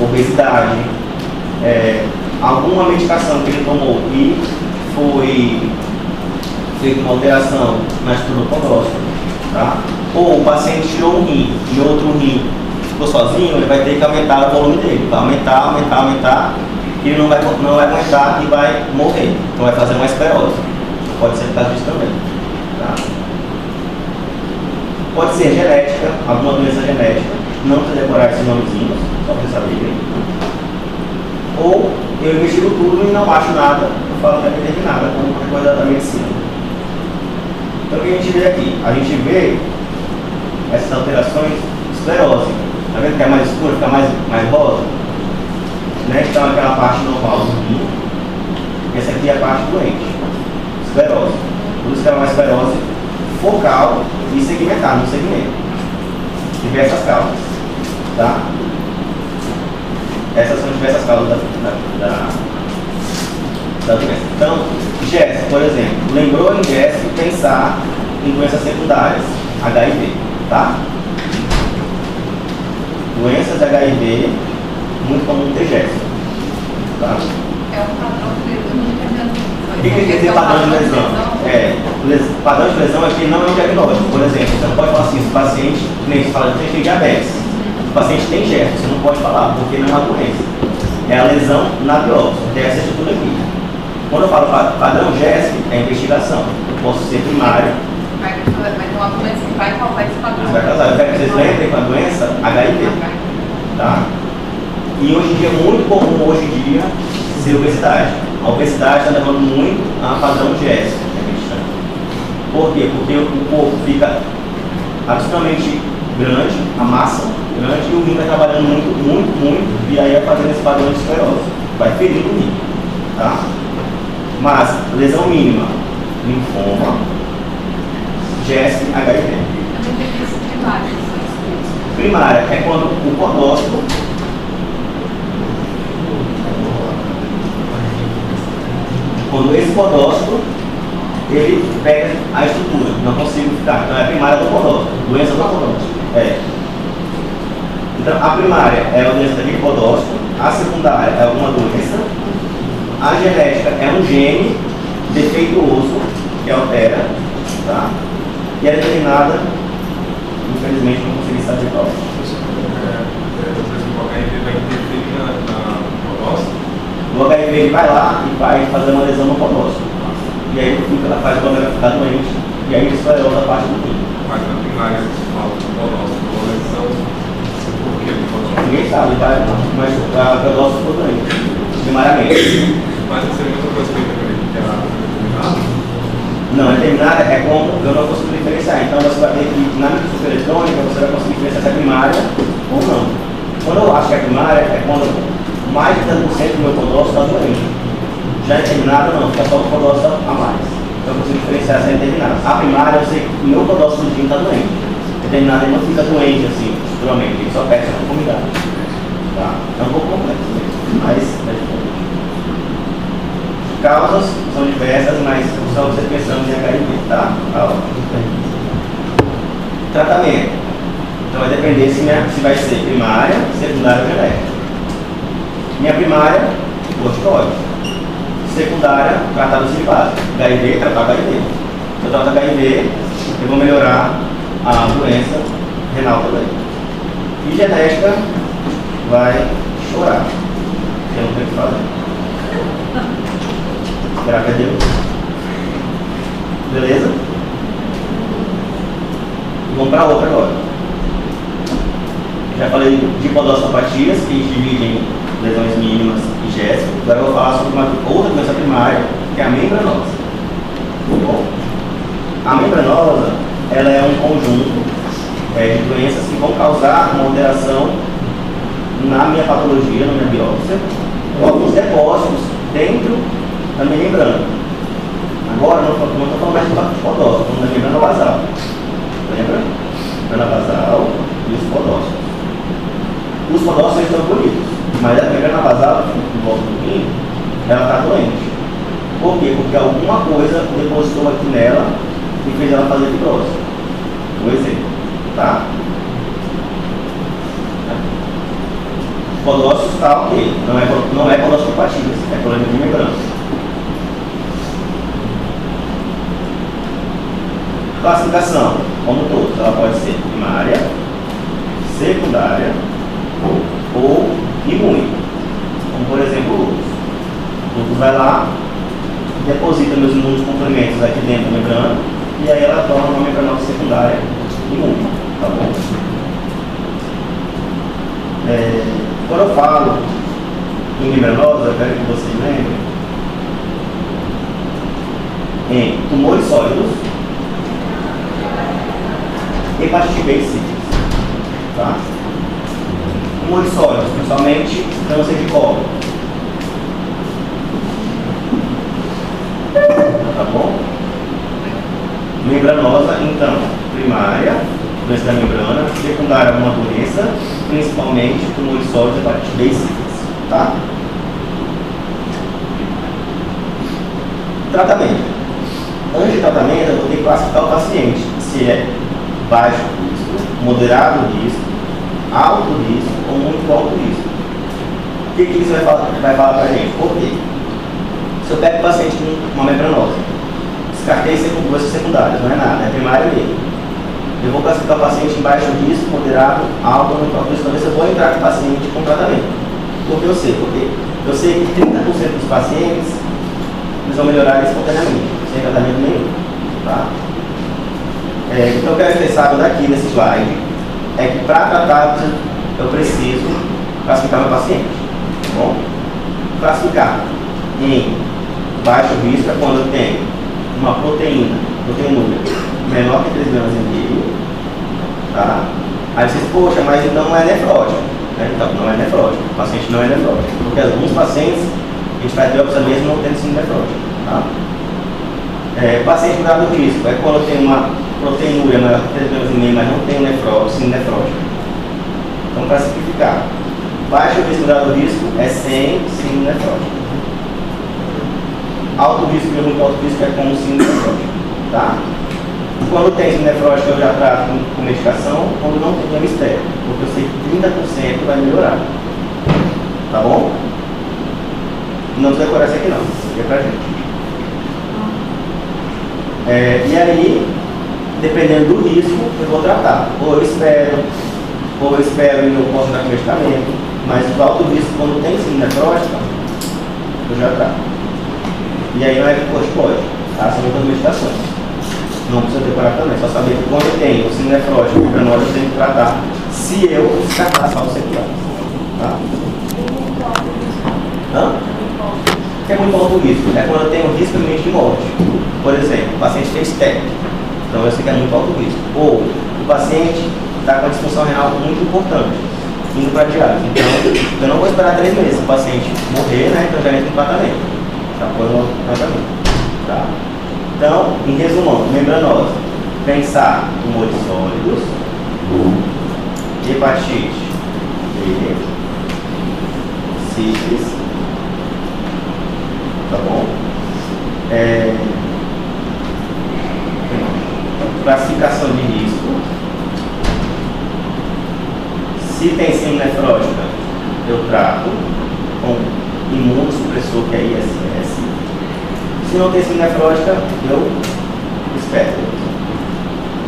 obesidade, alguma medicação que ele tomou e foi feita uma alteração na estrutura do podócito, tá? Ou o paciente tirou um rim e outro rim ficou sozinho, ele vai ter que aumentar o volume dele, vai aumentar, e ele não vai aguentar e vai morrer, então vai fazer uma esclerose. Pode ser por causa disso também, tá? Pode ser genética, alguma doença genética, não precisa decorar esses nomezinhos, só para saber. Ou eu investigo tudo e não acho nada, eu falo que é determinada, como qualquer coisa da medicina. Então o que a gente vê aqui? A gente vê essas alterações, esclerose. Tá vendo que é mais escura, fica mais rosa? Né? Então aquela parte normal do rim, essa aqui é a parte doente, esclerose. Por isso que ela é uma esclerose focal e segmentar no segmento. Diversas causas, tá? Essas são diversas causas da doença. Então, GESP, por exemplo, lembrou em GESP pensar em doenças secundárias, HIV, tá? Doenças de HIV, muito comum ter GESP, tá?
É um padrão de lesão.
O que quer dizer padrão de lesão? Padrão de lesão é que não é um diagnóstico. Por exemplo, você não pode falar assim, se o paciente, nem se fala, tem diabetes. O paciente tem GESP, você não pode falar, porque não é uma doença. É a lesão na biópsia, tem essa estrutura aqui. Quando eu falo padrão GESP, é investigação. Eu posso ser primário.
Vai ter uma doença que vai causar esse padrão.
Você vai causar. Eu quero que vocês lembrem com a doença HIV. Tá? E hoje em dia, muito comum hoje em dia, ser obesidade. A obesidade está levando muito a padrão GESP. Por quê? Porque o corpo fica absolutamente grande, a massa grande, e o rim vai trabalhando muito, e aí vai fazendo esse padrão de esclerose. Vai ferindo o rim. Tá? Mas, lesão mínima, linfoma, GESP, HIV. Primária é quando o podócito esse podócito ele pega a estrutura, não consigo ficar. Então é a primária do podócito, doença do podócito. Então a primária é a doença daquele podócito, a secundária é alguma doença, a genética é um gene defeituoso que altera, tá? E a determinada, infelizmente não consegui saber qual.
O HIV vai interferir na podócito?
O HIV ele vai lá e vai fazer uma lesão no podócito. E aí ela faz o podócito ficar doente, e aí isso vai outra parte do rim.
Mas na primária se fala do podócito, uma lesão, por que ele podócito?
Ninguém sabe, tá? Mas a podócito ficou doente, primariamente.
Mas isso é muita coisa que era determinada?
Não, determinada é como eu não consigo diferenciar. Então você vai ver que na microscopia eletrônica você vai conseguir diferenciar se é primária ou não. Quando eu acho que é primária, é quando mais de 30% do meu podócito está doente. Já é determinada, não, fica só o podócito a mais. Então eu consigo diferenciar se é determinada. A primária eu sei que o meu podócito do está doente. Determinada ele não fica doente assim, estruturalmente, ele só perde a conformidade. Tá? É um pouco complexo mesmo, mas é diferente. Causas são diversas, mas só você pensando em HIV, tá? Tratamento. depender se vai ser primária, secundária ou genética. Minha primária, corticoide. Secundária, tratar do básico. HIV, tratar HIV. Se eu trato HIV, eu vou melhorar a doença renal também. E genética vai chorar. Eu não tenho o que fazer. Esperar que é Deus. Beleza? Vamos para outra agora. Já falei de podossopatias, que a gente divide em lesões mínimas e gésicas. Agora eu vou falar sobre uma outra doença primária, que é a membranosa. Bom, a membranosa, ela é um conjunto de doenças que vão causar uma alteração na minha patologia, na minha biópsia, ou alguns depósitos dentro da minha membrana. Agora, não estou falando mais de podócitos, estou falando da membrana basal. Lembra? Membrana basal e os podócitos. Os podócitos estão bonitos, mas a membrana basal, que volta do rim, ela está doente. Por quê? Porque alguma coisa depositou aqui nela e fez ela fazer fibrose. Por exemplo, tá? Podócitos está ok, não é podossopatias, é problema de membrana. Classificação, como todos, ela pode ser primária, secundária ou imune. Como por exemplo o lúpus. O lúpus vai lá, deposita meus imunos complementos aqui dentro da membrana e aí ela torna uma membranosa secundária imune. Tá bom? Quando eu falo em membranosa, eu quero que vocês lembrem em tumores sólidos, hepatite B e sífilis, tá? Tumores sólidos, principalmente câncer de colo, tá bom? Membranosa, então, primária, doença da membrana, secundária, uma doença, principalmente tumores sólidos, hepatite B e sífilis, tá? Tratamento. Antes de tratamento, eu vou ter que classificar o paciente, se é baixo risco, moderado risco, alto risco ou muito alto risco. O que isso vai falar para a gente? Por quê? Se eu pego o paciente com uma membranosa, descartei doenças secundárias, não é nada, é primária mesmo. Eu vou classificar o paciente em baixo risco, moderado, alto ou muito alto risco, talvez eu vou entrar com o paciente com tratamento. Porque eu sei que 30% dos pacientes eles vão melhorar espontaneamente, sem tratamento nenhum. Tá? Então, o que eu quero que vocês saibam daqui nesse slide é que para tratar eu preciso classificar meu paciente. Tá bom? Classificar em baixo risco é quando eu tenho uma proteinúria menor que 3 gramas e meio. Tá? Aí vocês, poxa, mas então não é nefrótico. Então, não é nefrótico. O paciente não é nefrótico. Porque alguns pacientes a gente faz biópsia mesmo não tendo sido nefrótico. Tá? Paciente com grau do risco é quando eu tenho uma proteinúria maior que 3 gramas e meio, mas não tem sino nefrótico. Então, para simplificar, baixo risco grau do risco é sem sino nefrótico. Alto risco e muito alto risco é com sino nefrótico. Tá? Quando tem sino nefrótico, eu já trato com medicação. Quando não tem, eu espero, porque eu sei que 30% vai melhorar. Tá bom? Não precisa decorar isso aqui não, isso aqui é pra gente. E aí, dependendo do risco, eu vou tratar. Ou eu espero e eu posso dar com medicamento. Mas o alto risco, quando tem sino nefrótica, eu já trato. E aí não é corticoide, tá? São muitas medicações. Não precisa decorar também, só saber que quando tem o sino nefrótico e membranosa, eu tenho que tratar. Se eu descartar salvo secundário. Tá? Que é muito alto risco. É quando eu tenho risco iminente de morte. Por exemplo, o paciente fez TEP. Então eu sei que é muito alto risco. Ou o paciente está com uma disfunção renal muito importante, indo para diálise. Então eu não vou esperar 3 meses para o paciente morrer, né? Então já entra em tratamento. Já foi no tratamento. Tá? Então, em resumo, membranosa. Pensar tumores sólidos, hepatite B, sífilis. Tá bom? Classificação de risco. nefrótica, eu trato com imunossupressor, que é ISS. Se não tem síndrome nefrótica, eu espero.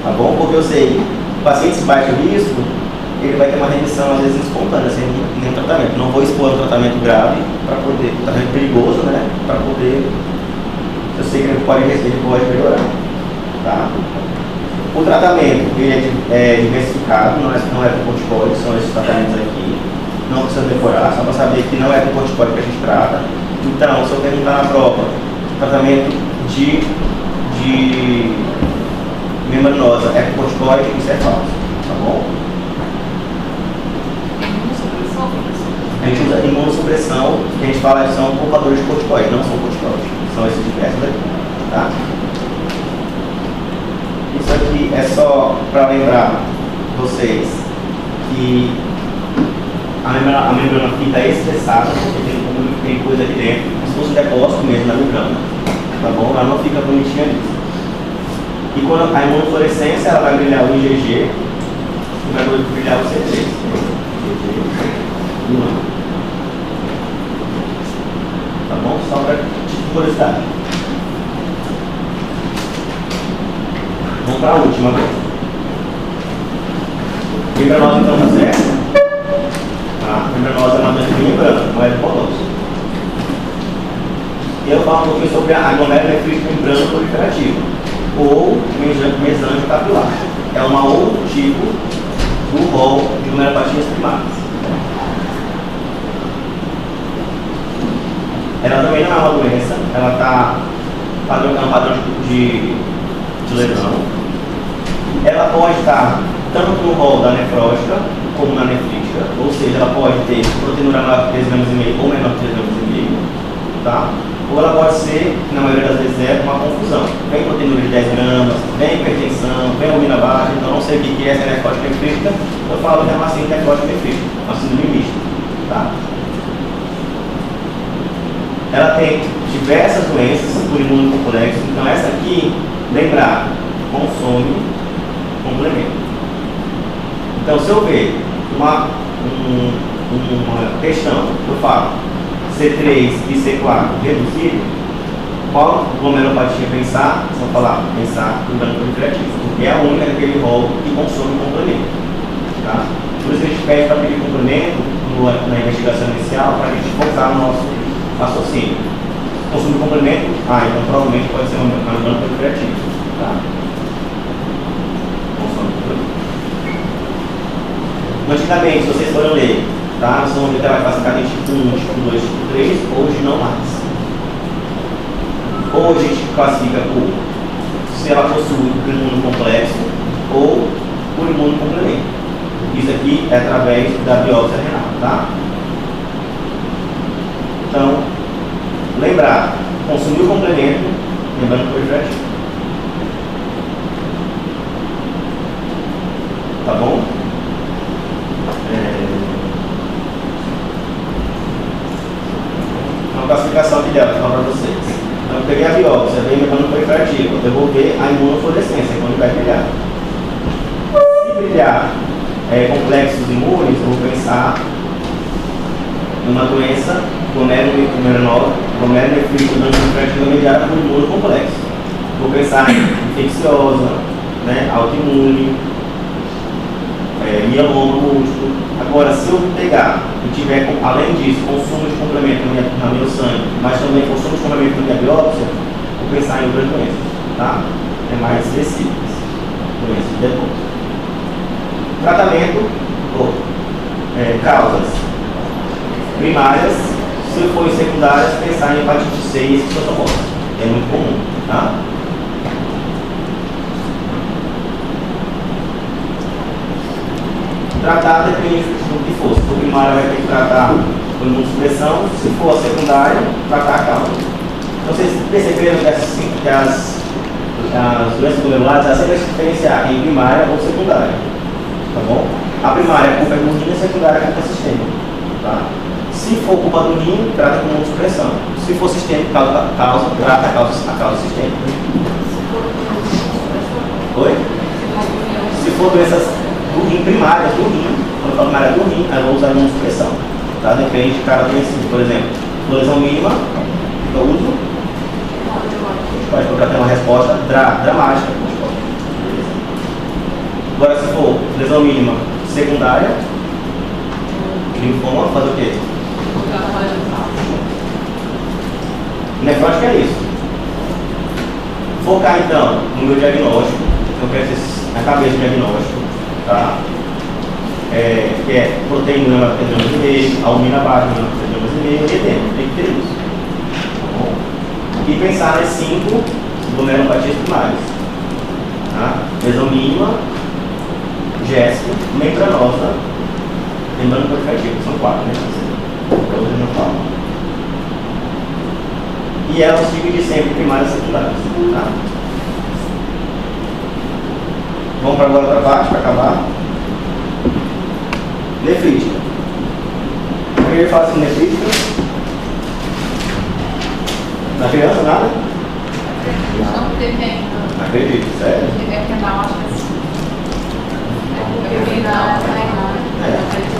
Tá bom? Porque eu sei, pacientes de baixo risco, ele vai ter uma remissão às vezes espontânea, sem nenhum tratamento. Não vou expor um tratamento grave, para poder, um tratamento perigoso, né? Para poder, eu sei que ele pode melhorar. Tá? O tratamento ele é diversificado, não é com corticoide, são esses tratamentos aqui. Não precisa decorar, só para saber que não é com corticoide que a gente trata. Então, se eu perguntar na prova, tratamento de membranosa é com corticoide, isso é falso, tá bom? A gente usa imunossupressão, que a gente fala que são poupadores de corticoide, não são corticoides, são esses diversos aqui, tá? Isso aqui é só para lembrar vocês que a membrana fita é espessada, porque tem coisa aqui dentro, como se fosse um depósito mesmo na membrana, tá bom? Ela não fica bonitinha ali. E quando a imunofluorescência, ela vai brilhar o IgG e vai brilhar o C3. Tá bom? Só para curiosidade. Vamos para a última agora. Membranosa então tá certo? A membranosa é uma doença de membrana, não é de poloso. E eu falo um pouquinho sobre a glomerulonefrite membrana proliferativa, ou mesângio capilar. É um outro tipo do rol de glomerulopatias primárias. Ela também não é uma doença, ela está é um padrão de lesão. Ela pode estar tanto no rol da nefrótica como na nefrítica, ou seja, ela pode ter proteinúria maior que 3,5 gramas ou menor que 3,5 gramas, tá? Ou ela pode ser, na maioria das vezes, é uma confusão. Vem proteinúria de 10 gramas, vem hipertensão, vem almina baixa, então não sei o que é essa nefrótica nefrítica, eu falo que é uma síndrome nefrótica nefrítica, uma síndrome mista, tá? Ela tem diversas doenças por imunocomplexo, então essa aqui, lembrar, consome complemento. Então, se eu ver uma questão, eu falo C3 e C4 reduzido, qual glomerulopatia pensar? Se eu falar, pensar no dano proliferativo, porque é a única daquele rol que consome complemento. Tá? Por isso a gente pede para pedir complemento na investigação inicial, para a gente focar no nosso raciocínio. Consumir complemento, então provavelmente pode ser um dano proliferativo. Tá? Consome complemento. Antigamente, se vocês forem ler, tá? Vocês vão ver que ela vai classificar em tipo 1, tipo 2, tipo 3, hoje não mais. Ou a gente classifica por se ela possui imunocomplexo ou por imunocomplemento. Isso aqui é através da biópsia renal, tá? Então, lembrar, consumir o complemento, lembrando que foi proliferativo. Tá bom? Uma classificação aqui dela, vou falar para vocês. Então, eu peguei a biópsia, veio lembrando proliferativo, eu vou ver a imunofluorescência, quando vai brilhar. Se brilhar complexos imunes, eu vou pensar numa doença glomerulonefrite proliferativa mediada por imunocomplexo. Vou pensar em infecciosa, né, autoimune, mieloma múltiplo. Agora, se eu pegar e tiver, além disso, consumo de complemento no meu sangue, mas também consumo de complemento na minha biópsia, vou pensar em outras doenças, tá? É mais específicas. Doenças de depósito. Tratamento, causas primárias, se for secundárias, pensar em hepatite C e esquistossomose. É muito comum, tá? Tratar depende do que for. Se for primária, vai ter que tratar com imunossupressão. Se for secundária, tratar a causa. Então, vocês perceberam que as doenças glomerulares elas sempre vão se diferenciar em primária ou secundária. Tá bom? A primária é culpa do rim e a secundária é culpa sistêmica. Tá? Se for culpa do rim, trata com imunossupressão. Se for sistêmico, trata a causa sistêmica. Oi? Se for doenças do rim primárias, do rim, eu falo na área do rim, aí eu vou usar uma expressão. Tá? Depende de cada doença. Por exemplo, lesão mínima, que eu uso, pode colocar até uma resposta dramática. Agora, se for lesão mínima secundária, linfoma, faz o quê? Nefrótica é isso. Focar então no meu diagnóstico, eu quero ter na cabeça o diagnóstico, tá? Que é proteína 3,5 albumina baixa, 3,5 e edema, tem que ter isso. Tá bom? E pensar nas 5 glomerulopatias primárias. Tá? Lesão mínima, GESP, membranosa, lembrando que eu ficar são 4, né? Outras não falam. E elas se dividem sempre em primárias e secundárias. Tá? Vamos para agora outra parte, para acabar. Nefrítica. Primeiro fala assim, nefrítica. Na criança, nada?
Não teve ainda.
Acredito, sério?
Teve renal, acho que assim.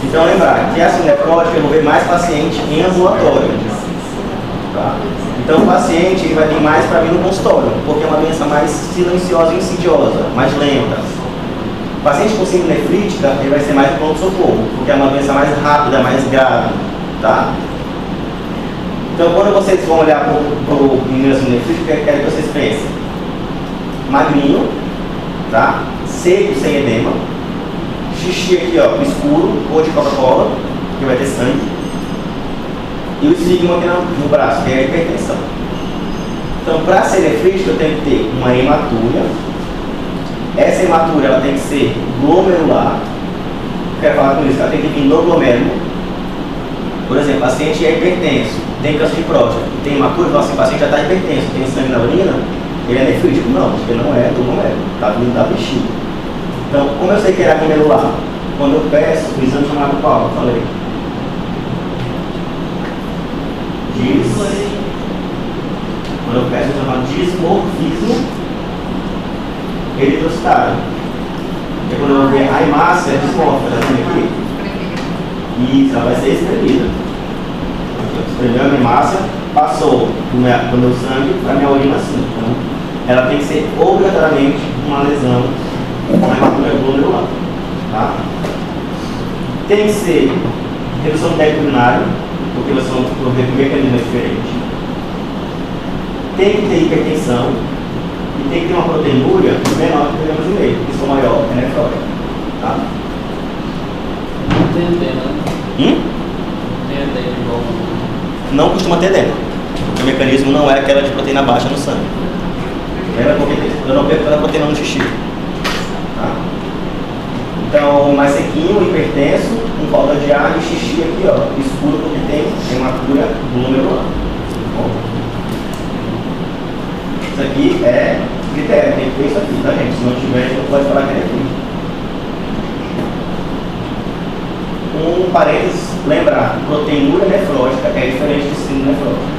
Então lembrar que essa nefrótica eu vou ver mais paciente em ambulatório. Tá? Então o paciente ele vai ter mais para vir no consultório, porque é uma doença mais silenciosa e insidiosa, mais lenta. O paciente com síndrome nefrítica ele vai ser mais no pronto-socorro, porque é uma doença mais rápida, mais grave. Tá? Então quando vocês vão olhar para o menino síndrome nefrítica, eu quero que vocês pensem magrinho, tá? Seco, sem edema, xixi aqui ó, escuro, cor de Coca-Cola, que vai ter sangue. E o sigma aqui no braço, que é a hipertensão. Então, para ser nefrítica, eu tenho que ter uma hematúria. Essa hematúria ela tem que ser glomerular. Quero falar com isso, ela tem que vir no glomérulo. Por exemplo, o paciente é hipertenso, tem câncer de próstata, tem hematúria, então assim, o paciente já está hipertenso, tem sangue na urina, ele é nefrítico? Não, porque não é do glomérulo, está vindo da bexiga. Então, como eu sei que ele é glomerular? Quando eu peço o exame chamado qual? Eu falei. Quando eu peço o chamado dismorfismo eritrocitário. E quando eu ver a hemácia dismórfica, tá vendo aqui? Isso, ela vai ser espremida. Espremeu a minha hemácia, passou do meu sangue para a minha urina assim. Então, ela tem que ser obrigatoriamente uma lesão com hematúria glomerular. Tá? Tem que ser redução do débito urinário, porque você vai ver que o mecanismo é diferente. Tem que ter hipertensão e tem que ter uma proteinúria menor que 3,5 gramas, porque se for maior é nefrótica. Tá?
Não tem edema, né? Tem edema igual.
Não costuma ter edema, porque o mecanismo não é aquela de proteína baixa no sangue. Lembra porque eu não perco a proteína no xixi. Tá? Então, mais sequinho, hipertenso, com falta de ar e xixi aqui, ó, escuro porque tem hematúria glomerular. Isso aqui é critério, tem que ter isso aqui, tá gente? Se não tiver, não pode falar que é nefrítico. Parênteses, lembrar, proteinúria nefrótica é diferente de síndrome nefrótica.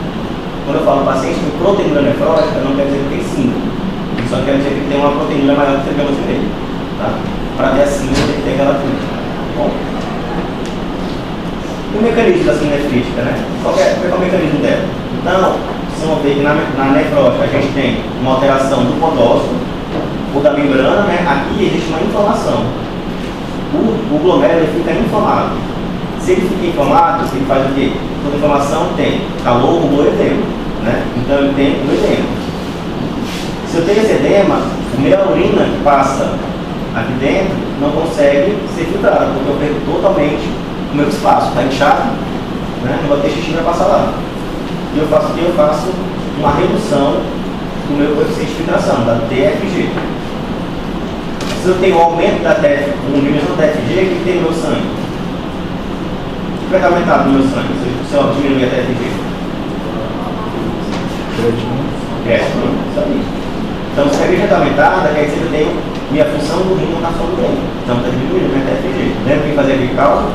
Quando eu falo paciente com proteinúria nefrótica, não quer dizer que tem síndrome. Só quer dizer que tem uma proteinúria maior que 3,5 gramas. Tá? Para ter a síndrome, tem que ter aquela tudo. Bom. E o mecanismo da síndrome nefrítica, né? Qual é o mecanismo dela? Então, vocês vão ver que na nefrótica a gente tem uma alteração do podócito ou da membrana, né? Aqui existe uma inflamação. O glomérulo fica inflamado. Se ele fica inflamado, ele faz o quê? Toda inflamação tem calor, rubor e edema, né? Então ele tem o edema. Se eu tenho esse edema, a minha urina que passa aqui dentro não consegue ser filtrada, porque eu perco totalmente o meu espaço. Está inchado, né? Não vai ter xixi para passar lá. E eu faço o quê? Eu faço uma redução do meu coeficiente de filtração, da TFG. Se eu tenho um aumento da TFG, uma diminuição da TFG, o que tem no meu sangue? O que vai estar aumentado no meu sangue se eu diminuir a TFG? Sabia. Então, se a TFG está aumentada, quer dizer que eu tenho minha função do rim não está só bem. Então, está diminuindo a minha TFG. Lembra quem fazia aquele cálculo?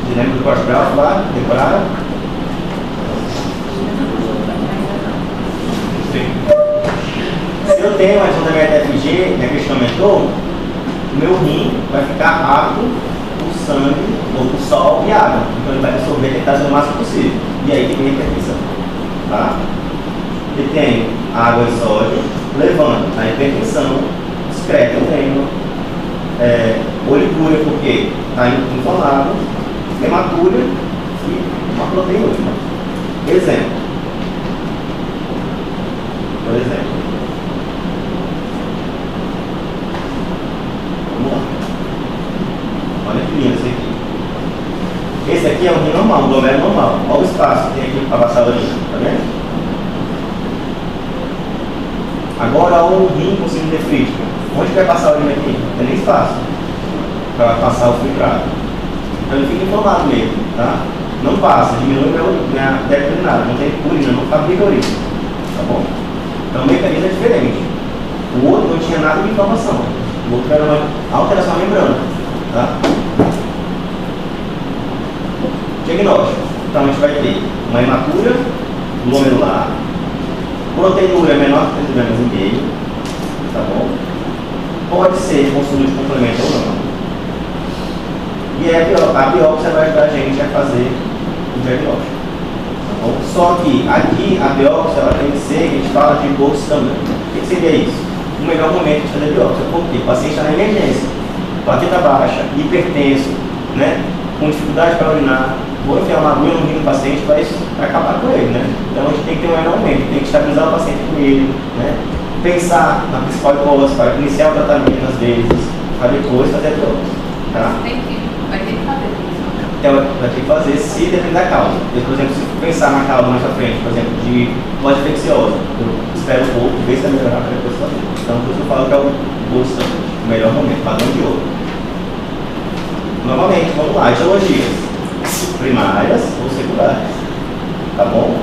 Você lembra do corte grau lá? Decoraram? Se eu tenho a ação da minha TFG, minha questão aumentou, o meu rim vai ficar apto por sangue, ou por sol e água. Então ele vai absorver a hipertensão o máximo possível. E aí tem hipertensão. Tá? E tem água e sódio, levando a hipertensão discreta, tendo oliguria porque está inflamado, hematúria e uma proteinúria. Exemplo. Por exemplo. Vamos lá. Olha que lindo esse aqui. Esse aqui é um rim normal, um glomérulo normal. Olha o espaço que tem aqui para passar a urina, tá vendo? Agora um rim com síndrome nefrítica. Onde vai passar a urina aqui? Não tem nem espaço para passar o filtrado. Então ele fica inflamado mesmo, tá? Não passa, diminui minha débito urinária, não tem urina, não fabrica urina, tá bom? Então o mecanismo é diferente. O outro não tinha nada de inflamação, o outro era uma alteração na membrana, tá? Diagnóstico. Então a gente vai ter uma hematúria glomerular, proteinúria menor que 3 gramas e meio, tá bom? Pode ser consumo de complemento ou não. E a biópsia vai ajudar a gente a fazer o diagnóstico. Tá bom? Só que aqui a biópsia ela tem que ser, a gente fala de bolsa também. O que seria isso? O melhor momento de fazer a biópsia. Por quê? O paciente está na emergência, plaqueta baixa, hipertenso, né? Com dificuldade para urinar, vou enfiar uma agulha no rim do paciente, vai acabar com ele, né? Então a gente tem que ter um melhor momento, tem que estabilizar o paciente com ele, né? Pensar na principal hipótese para iniciar o tratamento às vezes, para depois fazer a biópsia. Tá?
Vai ter que fazer isso.
Então vai ter que fazer se depende da causa. Eu, por exemplo, se pensar na causa mais pra frente, por exemplo, de pós infecciosa, eu espero um pouco, ver se vai melhorar para depois fazer. Então por isso eu falo que é o melhor momento, padrão de ouro. Novamente, vamos lá, etiologias primárias ou secundárias, tá bom?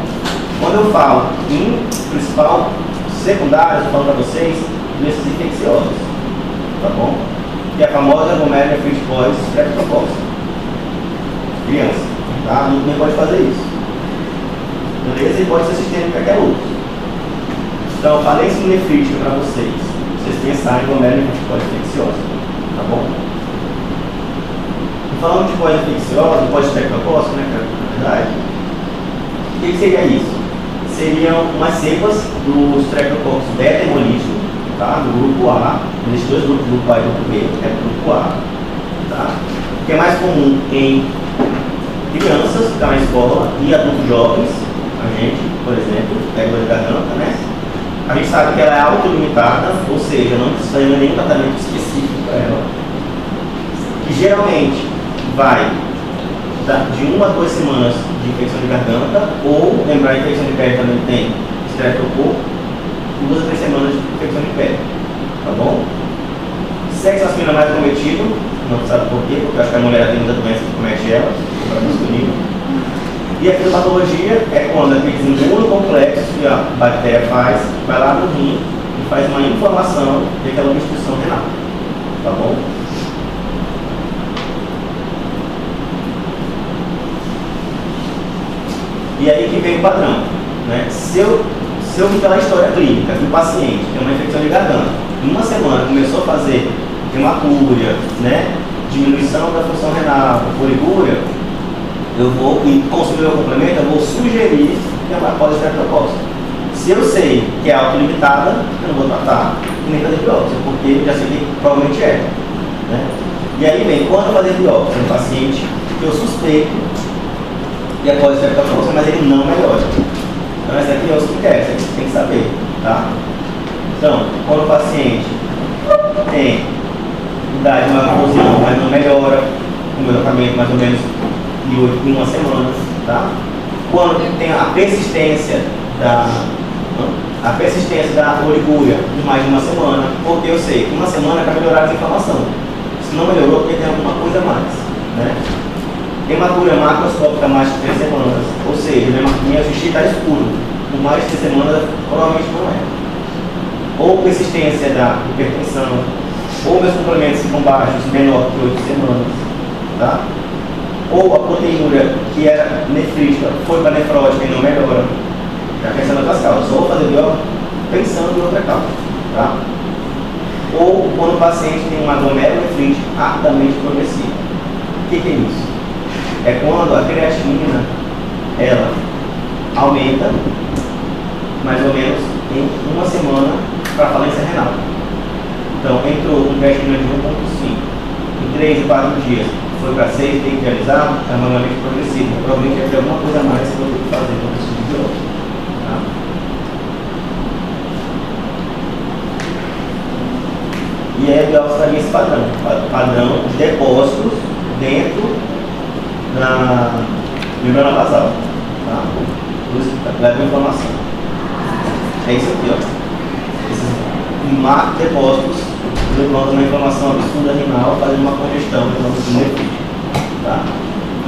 Quando eu falo em principal secundárias, eu falo para vocês doenças infecciosas, tá bom? Que é a famosa glomerulonefrite pós-streptococcus. Criança, tá? Não pode fazer isso. Beleza? E pode ser sistêmico qualquer outro. Então, eu falei isso nefrítica para vocês pensarem em glomerulonefrite pós-infecciosa, tá bom? Falando de pós-infecciosa, pós-streptococcus, né, na verdade, o que seria isso? Seriam umas cepas do Streptococcus beta hemolítico, tá? Do grupo A, existem dois grupos, grupo A e grupo B, é o grupo A, tá? Que é mais comum em crianças que estão na escola e adultos jovens, a gente, por exemplo, pega dor de garganta, né? A gente sabe que ela é autolimitada, ou seja, não precisa fazer nenhum tratamento específico para ela, que geralmente vai de 1 a 2 semanas de infecção de garganta, ou lembrar, a infecção de pele também tem estreptococcus, 2 a 3 semanas de infecção de pele, tá bom? Sexo masculino é mais cometido, não sabe por quê, porque eu acho que a mulher tem muita doença que comete ela, para masculino. E a fitopatologia é quando aqueles imunocomplexos que a bactéria faz, vai lá no rim e faz uma inflamação e aquela obstrução renal, tá bom? E aí que vem o padrão, né? Se eu vi pela história clínica que o paciente tem uma infecção de garganta, em uma semana começou a fazer hematúria, né? Diminuição da função renal, oliguria, eu vou, e consumir o complemento, eu vou sugerir que é uma pós-streptococcus. Se eu sei que é autolimitada, eu não vou tratar e nem fazer biópsia, porque eu já sei que provavelmente é, né? E aí vem, quando eu fazer biópsia no paciente, eu suspeito e após o streptococcus, mas ele não melhora. Então essa aqui é o que quer, essa aqui você tem que saber, tá? Então, quando o paciente tem idade mais redução, mas não melhora, com o tratamento mais ou menos de 8 em 1 semana, tá? Quando tem a persistência da oliguria de mais de 1 semana, porque eu sei que 1 semana é para melhorar a inflamação. Se não melhorou, porque tem alguma coisa a mais, né? Hematúria macroscópica mais de 3 semanas, ou seja, minha xixi está escuro, por mais de 3 semanas provavelmente não é. Ou persistência da hipertensão, ou meus complementos ficam baixos, menor que 8 semanas, tá? Ou a proteinúria que era nefrítica foi para nefrótica e não melhora, já pensando em outras causas, só vou fazer biópsia pensando em outra causa, tá? Ou quando o paciente tem uma glomerulonefrite rapidamente progressiva. que é isso? É quando a creatinina, ela aumenta mais ou menos em uma semana para a falência renal. Então, entrou com creatinina de 1,5, em 3 e 4 dias foi para 6, tem que realizar, é normalmente progressivo. Provavelmente vai ter alguma coisa a mais que eu vou ter que fazer no preciso de hoje. Tá? E aí a biópsia estaria esse padrão de depósitos dentro da membrana basal. Tá? Por isso que leva informação. É isso aqui, ó. Esses macrodepósitos levando uma inflamação absurda renal, fazendo uma congestão, levando o nefrite. Tá?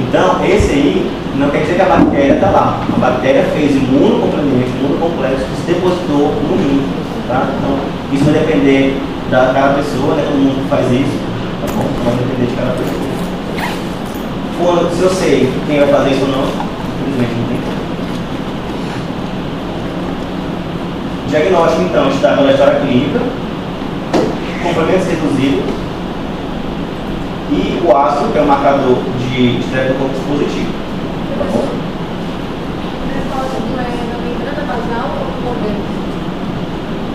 Então, esse aí não quer dizer que a bactéria está lá. A bactéria fez imunocomplemento, imunocomplexo, que se depositou no rim. Tá? Então, isso vai depender da cada pessoa, né? Todo mundo faz isso. Tá bom? Vai depender de cada pessoa. Se eu sei quem vai fazer isso ou não, infelizmente não tem como. Diagnóstico, então, está pela história clínica, complementos reduzidos e o ácido, que é o marcador de Streptococcus positivo. Tá bom?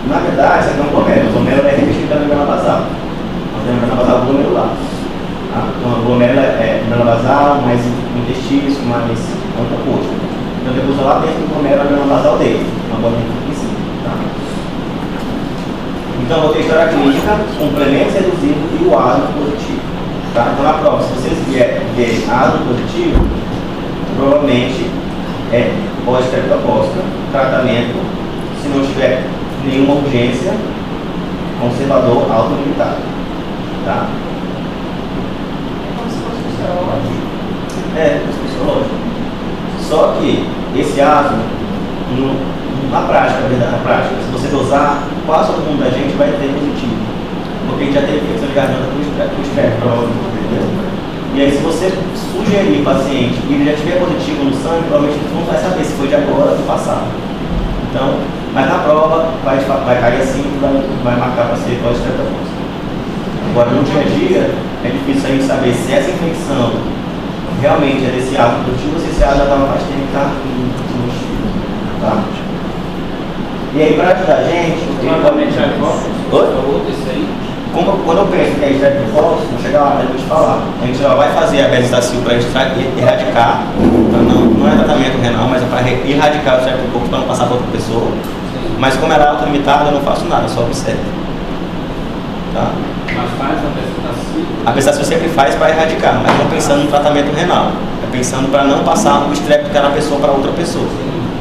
Na verdade, isso aqui é um glomero. O glomero é revestido da membrana basal. Nós temos a membrana basal glomerular. Tá? Então, a glomero é membrana basal, mais intestino, mais um pouco. Então, depois lá dentro do glomero a membrana basal dele. Uma bolinha aqui em cima. Tá? Então, vou ter história clínica, complementos reduzidos e o ácido positivo. Tá? Então, na prova, se vocês verem ácido positivo, provavelmente é pós-streptocócica, tratamento, se não tiver nenhuma urgência, conservador autolimitado. Tá?
Como se fosse fisiológico.
É, fisiológico. Só que esse ácido, na prática, se você dosar, quase todo mundo da gente vai ter positivo. Porque a gente já teve infecção de garganta com estrepto, provavelmente, entendeu? E aí, se você sugerir ao paciente e ele já tiver positivo no sangue, provavelmente ele não vai saber se foi de agora ou do passado. Então, mas na prova vai cair assim e vai marcar para ser pós-streptocócica. Agora, no dia a dia, é difícil a gente saber se essa infecção realmente é desse ácido positivo ou se esse ácido já estava faz tempo que está no estilo. Tá? E aí, para ajudar a gente, o que quando eu penso que é Streptococcus, vou chegar lá, eu vou te falar. A gente já vai fazer a Bezetacil para erradicar, não é tratamento renal, mas é para erradicar o Streptococcus para não passar para outra pessoa. Mas como ela é auto-limitada, eu não faço nada, só observo. Tá?
Mas faz a Bezetacil?
A Bezetacil sempre faz para erradicar, mas não pensando no tratamento renal. É pensando para não passar o estrepto de cada pessoa para outra pessoa.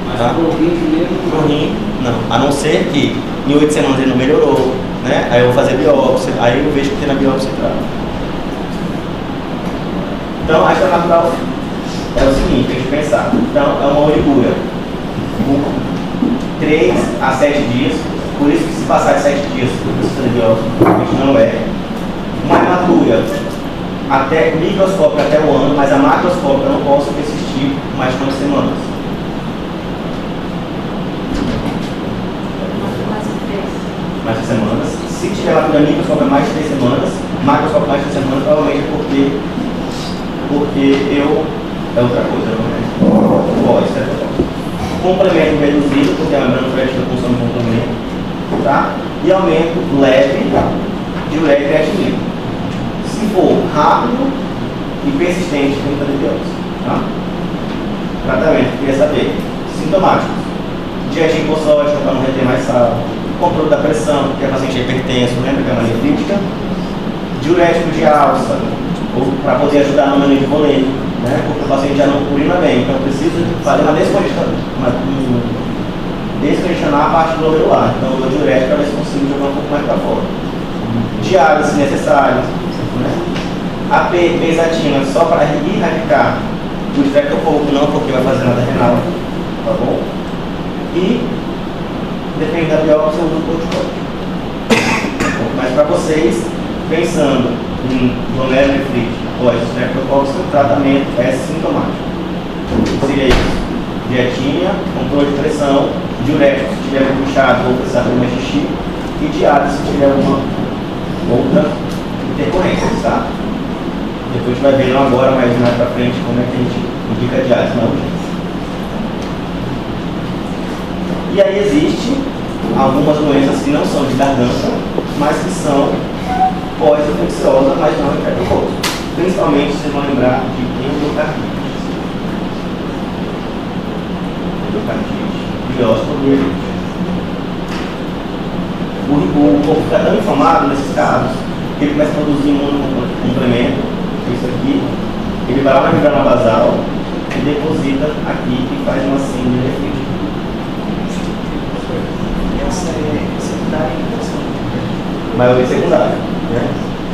Mas
tá?
pro rim mesmo?
Pro rim, não. A não ser que em 8 semanas ele não melhorou, né? Aí eu vou fazer biópsia, aí eu vejo que tem na biópsia entrada. Então, a história natural é o seguinte, tem que pensar. Então, é uma oliguria. 3 a 7 dias, por isso que se passar de 7 dias, precisa fazer biópsia, não é. Uma hematura até microscópica até o ano, mas a macroscópica eu não posso persistir mais de 9 semanas. Mais de semanas. Se tiver hematura microscópica mais de 3 semanas, macroscópica mais de 3 semanas, provavelmente é porque eu. É outra coisa, não é? Pode ser. Complemento reduzido, porque a membrana freática consome complemento, tá? E aumento leve de ureia e creatinina. Se for rápido e persistente, tem que fazer biópsia, tá? Tratamento, queria saber. Sintomáticos: dieta hipossódica para não reter mais sal, controle da pressão, porque é paciente hipertenso, lembra que é uma nefrítica, diurético de alça, para poder ajudar no manejo volêmico, né? Porque o paciente já não urina bem, então preciso fazer uma descongestionar a parte glomerular. Então eu dou diurético para ver se consigo jogar um pouco mais para fora. Diálise se necessário, né? AP, benzatina, só para erradicar o Streptococcus, não porque vai fazer nada renal, tá bom? E depende da biópsia, eu uso o corticóide. Mas para vocês, pensando em glomerulonefrite pós-streptococcus, o tratamento é sintomático. Seria isso: dietinha, controle de pressão, diurético se tiver puxado ou precisar de uma xixi, e diálise se tiver alguma outra intercorrência, tá? Depois a gente vai ver, não agora, mas mais pra frente, como é que a gente indica a diálise na urgência. E aí existe algumas doenças que não são de garganta, mas que são pós-infecciosas, mas não infectosas. Principalmente, vocês vão lembrar de endocardite. Endocardite, biósporo, o corpo fica tão inflamado nesses casos que ele começa a produzir um complemento, isso aqui, ele vai lá na membrana basal e deposita aqui e faz uma síndrome nefrítica.
Essa é secundária e
Maioria secundária. Né?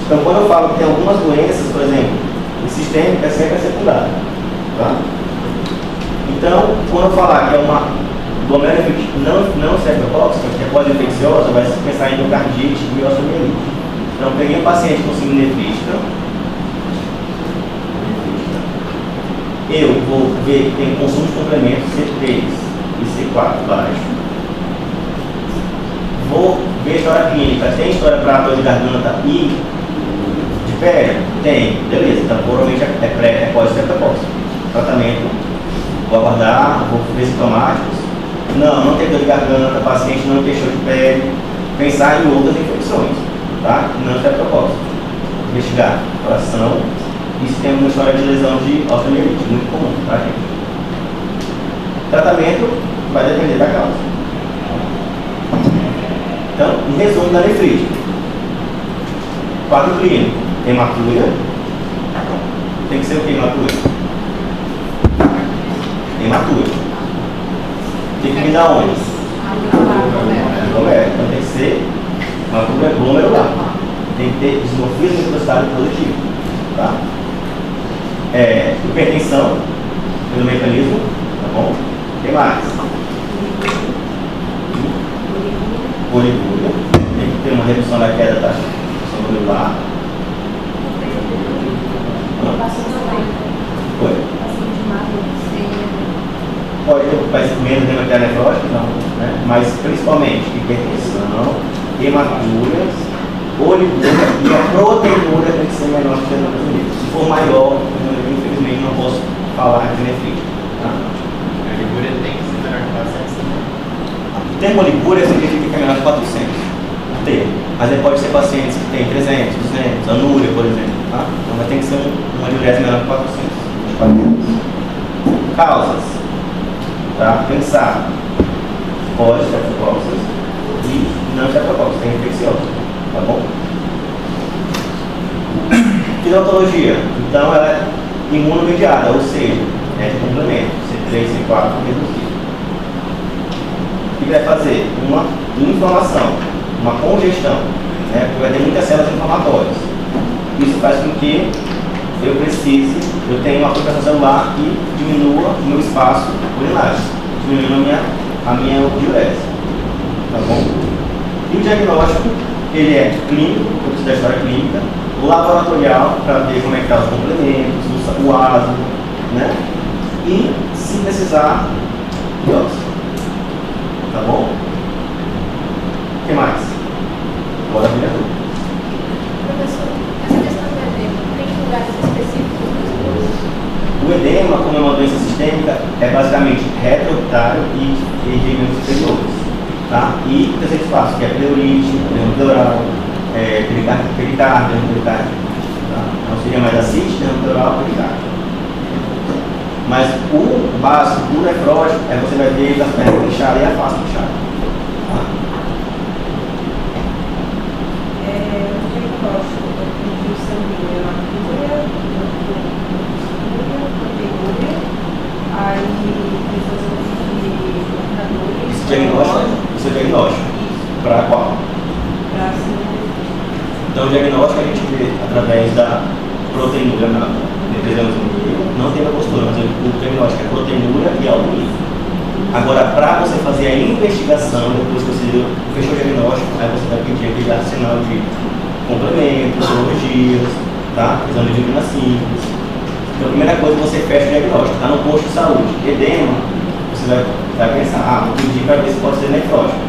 Então, quando eu falo que tem algumas doenças, por exemplo, o sistêmica sempre é secundária. Tá? Então, quando eu falar que é uma glomerulonefrite não cefalotóxica, que é pós-infecciosa, vai se pensar em endocardite e osteomielite. Então, eu peguei um paciente com síndrome nefrítica, eu vou ver que tem consumo de complementos C3 e C4 baixo. Vou ver a história clínica. Tem história para dor de garganta e de pele? Tem. Beleza. Então, provavelmente é pós-cefalotóxico. Tratamento. Vou aguardar. Vou ver sintomáticos. Não tem dor de garganta. Paciente não queixou de pele. Pensar em outras infecções. Tá? Não cefalotóxico. Investigar coração. E se tem uma história de lesão de osteomielite. Muito comum, tá, gente? Tratamento vai depender da causa. Então, em resumo da nefrite, quadro clínico, hematuria, tem que ser o que hematuria? Hematuria. Tem que vir da onde? Glomérulo. Então tem que ser hematuria glomerular. Tem que ter dismorfismo microstático positivo. Tá? Hipertensão, pelo mecanismo, tá bom? O que mais? Polibúria, tem que ter uma redução da queda da função glomerular. Oi? Pode ter menos edema nefrótico, não, né? Mas principalmente hipertensão, hematuras, olibúria e a proteinúria tem que ser menor que 70 ml. Se for maior, infelizmente não posso falar de nefrite. Tá?
A olibúria tem que ser menor que 400.
O termo olibúria significa que é menor de 400. Mas aí pode ser pacientes que têm 300, 200, anúria, por exemplo. Tá? Então vai ter que ser uma diurese menor de 400. Causas. Tá? Pensar. Pode ser cefalotóxicas e não cefalotóxicas, tem infecciosa. Tá bom? Fisiotologia. Então ela é imunomediada, ou seja, é de complemento. C3, C4 reduzido. O que vai fazer? Uma inflamação, uma congestão, né? Porque vai ter muitas células inflamatórias. Isso faz com que eu tenha uma filtração celular e diminua o meu espaço urinário, diminuindo a minha diurese. Tá bom? E o diagnóstico, ele é clínico, eu preciso da história clínica, laboratorial, para ver como é que estão os complementos, o ácido, né? E, se precisar, biópsia. Tá bom? O que mais? Bora vir tudo.
Professor, essa questão do edema, tem lugares específicos das coisas?
O edema, como é uma doença sistêmica, é basicamente retroorbitário e regiões superiores. Tá? E o terceiro espaço, que é pleurite, pleural, pericárdio, pericárdio. Tá? Então seria mais ascite, pleural, pericárdio. Mas o básico do nefrótico é você vai ver as pernas inchadas e a face inchada. Tá?
O diagnóstico de sanguíneo é hematuria, proteinúria, aí precisamos de marcadores.
Esse é o diagnóstico. Para qual?
Para síndrome.
Então o diagnóstico a gente vê através da proteinúria na não tem a postura, mas o diagnóstico é proteinúria e alto nível. Agora, para você fazer a investigação, depois que você fechou o diagnóstico, aí você vai pedir aquele arsenal de complementos, sorologias, tá? Exame de urina simples. Então, a primeira coisa, você fecha o diagnóstico, está no posto de saúde. Edema, você vai pensar, vou pedir para ver se pode ser nefrótico.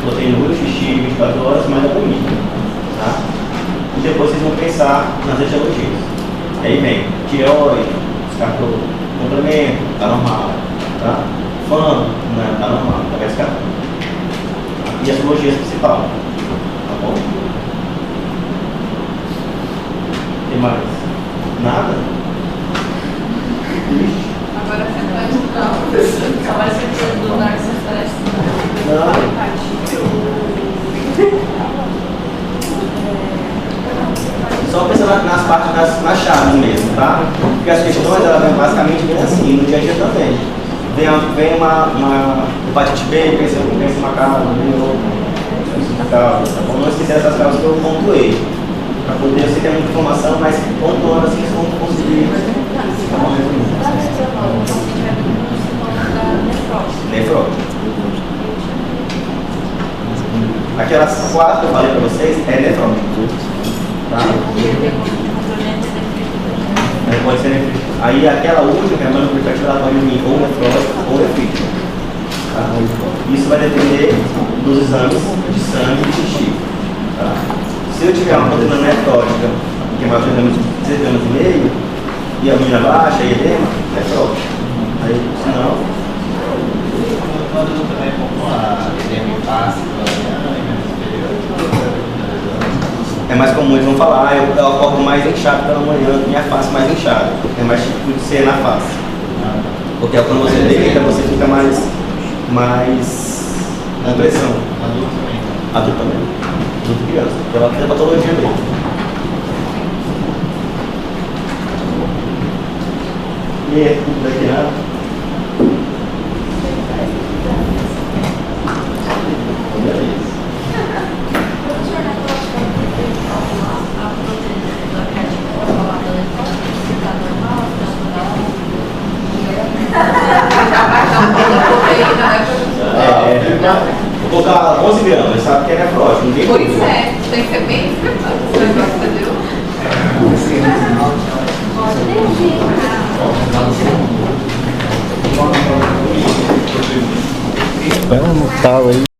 Proteinúria, xixi, 24 horas, mais algum nível. Tá? E depois vocês vão pensar nas etiologias. Aí vem tireoide, descartou. Complemento, tá normal. Tá? Fã, né? Tá normal, tá descartando. E a cirurgia principal. Tá bom? Tem mais? Nada? Triste.
Agora você vai estudar. Agora você vai estudar que você vai estudar.
Só pensando nas partes, nas chaves mesmo, tá? Porque as questões, elas vêm basicamente bem assim, no dia a dia também. Vem uma hepatite B, pensa uma causa, vem outra causa, tá bom? Não esquecer essas causas que eu pontuei. Para poder você ter muita informação, mas pontuando assim, vocês vão conseguir. Tá bom? Nefrótico. Aquelas 4 que eu falei para vocês é nefrótico. Tá? Pode ser nefrítico. Aí aquela última, que é a manipulativa, ela pode vir ou nefrótico ou nefrítico. Tá? Isso vai depender dos exames de sangue e de xixi. Tá? Se eu tiver uma proteína nefrótica, que é mais ou menos 16 gramas e meio, e a menina baixa, e edema, nefrótico. Aí, senão...
Quando também como a edema fácil,
é mais comum, eles vão falar, eu acordo mais inchado pela manhã, minha face mais inchada. É mais tipo de ser na face. Porque quando você deita, você fica mais com pressão.
adulto também.
Adulto também. Adulto e criança. Pela patologia mesmo. E é tudo daqui, né? Beleza. Vou colocar 11 gramas, sabe que é nefrótico, ninguém
Pois
usa.
é, tem que ser bem despertado, entendeu?
Espera no talo aí.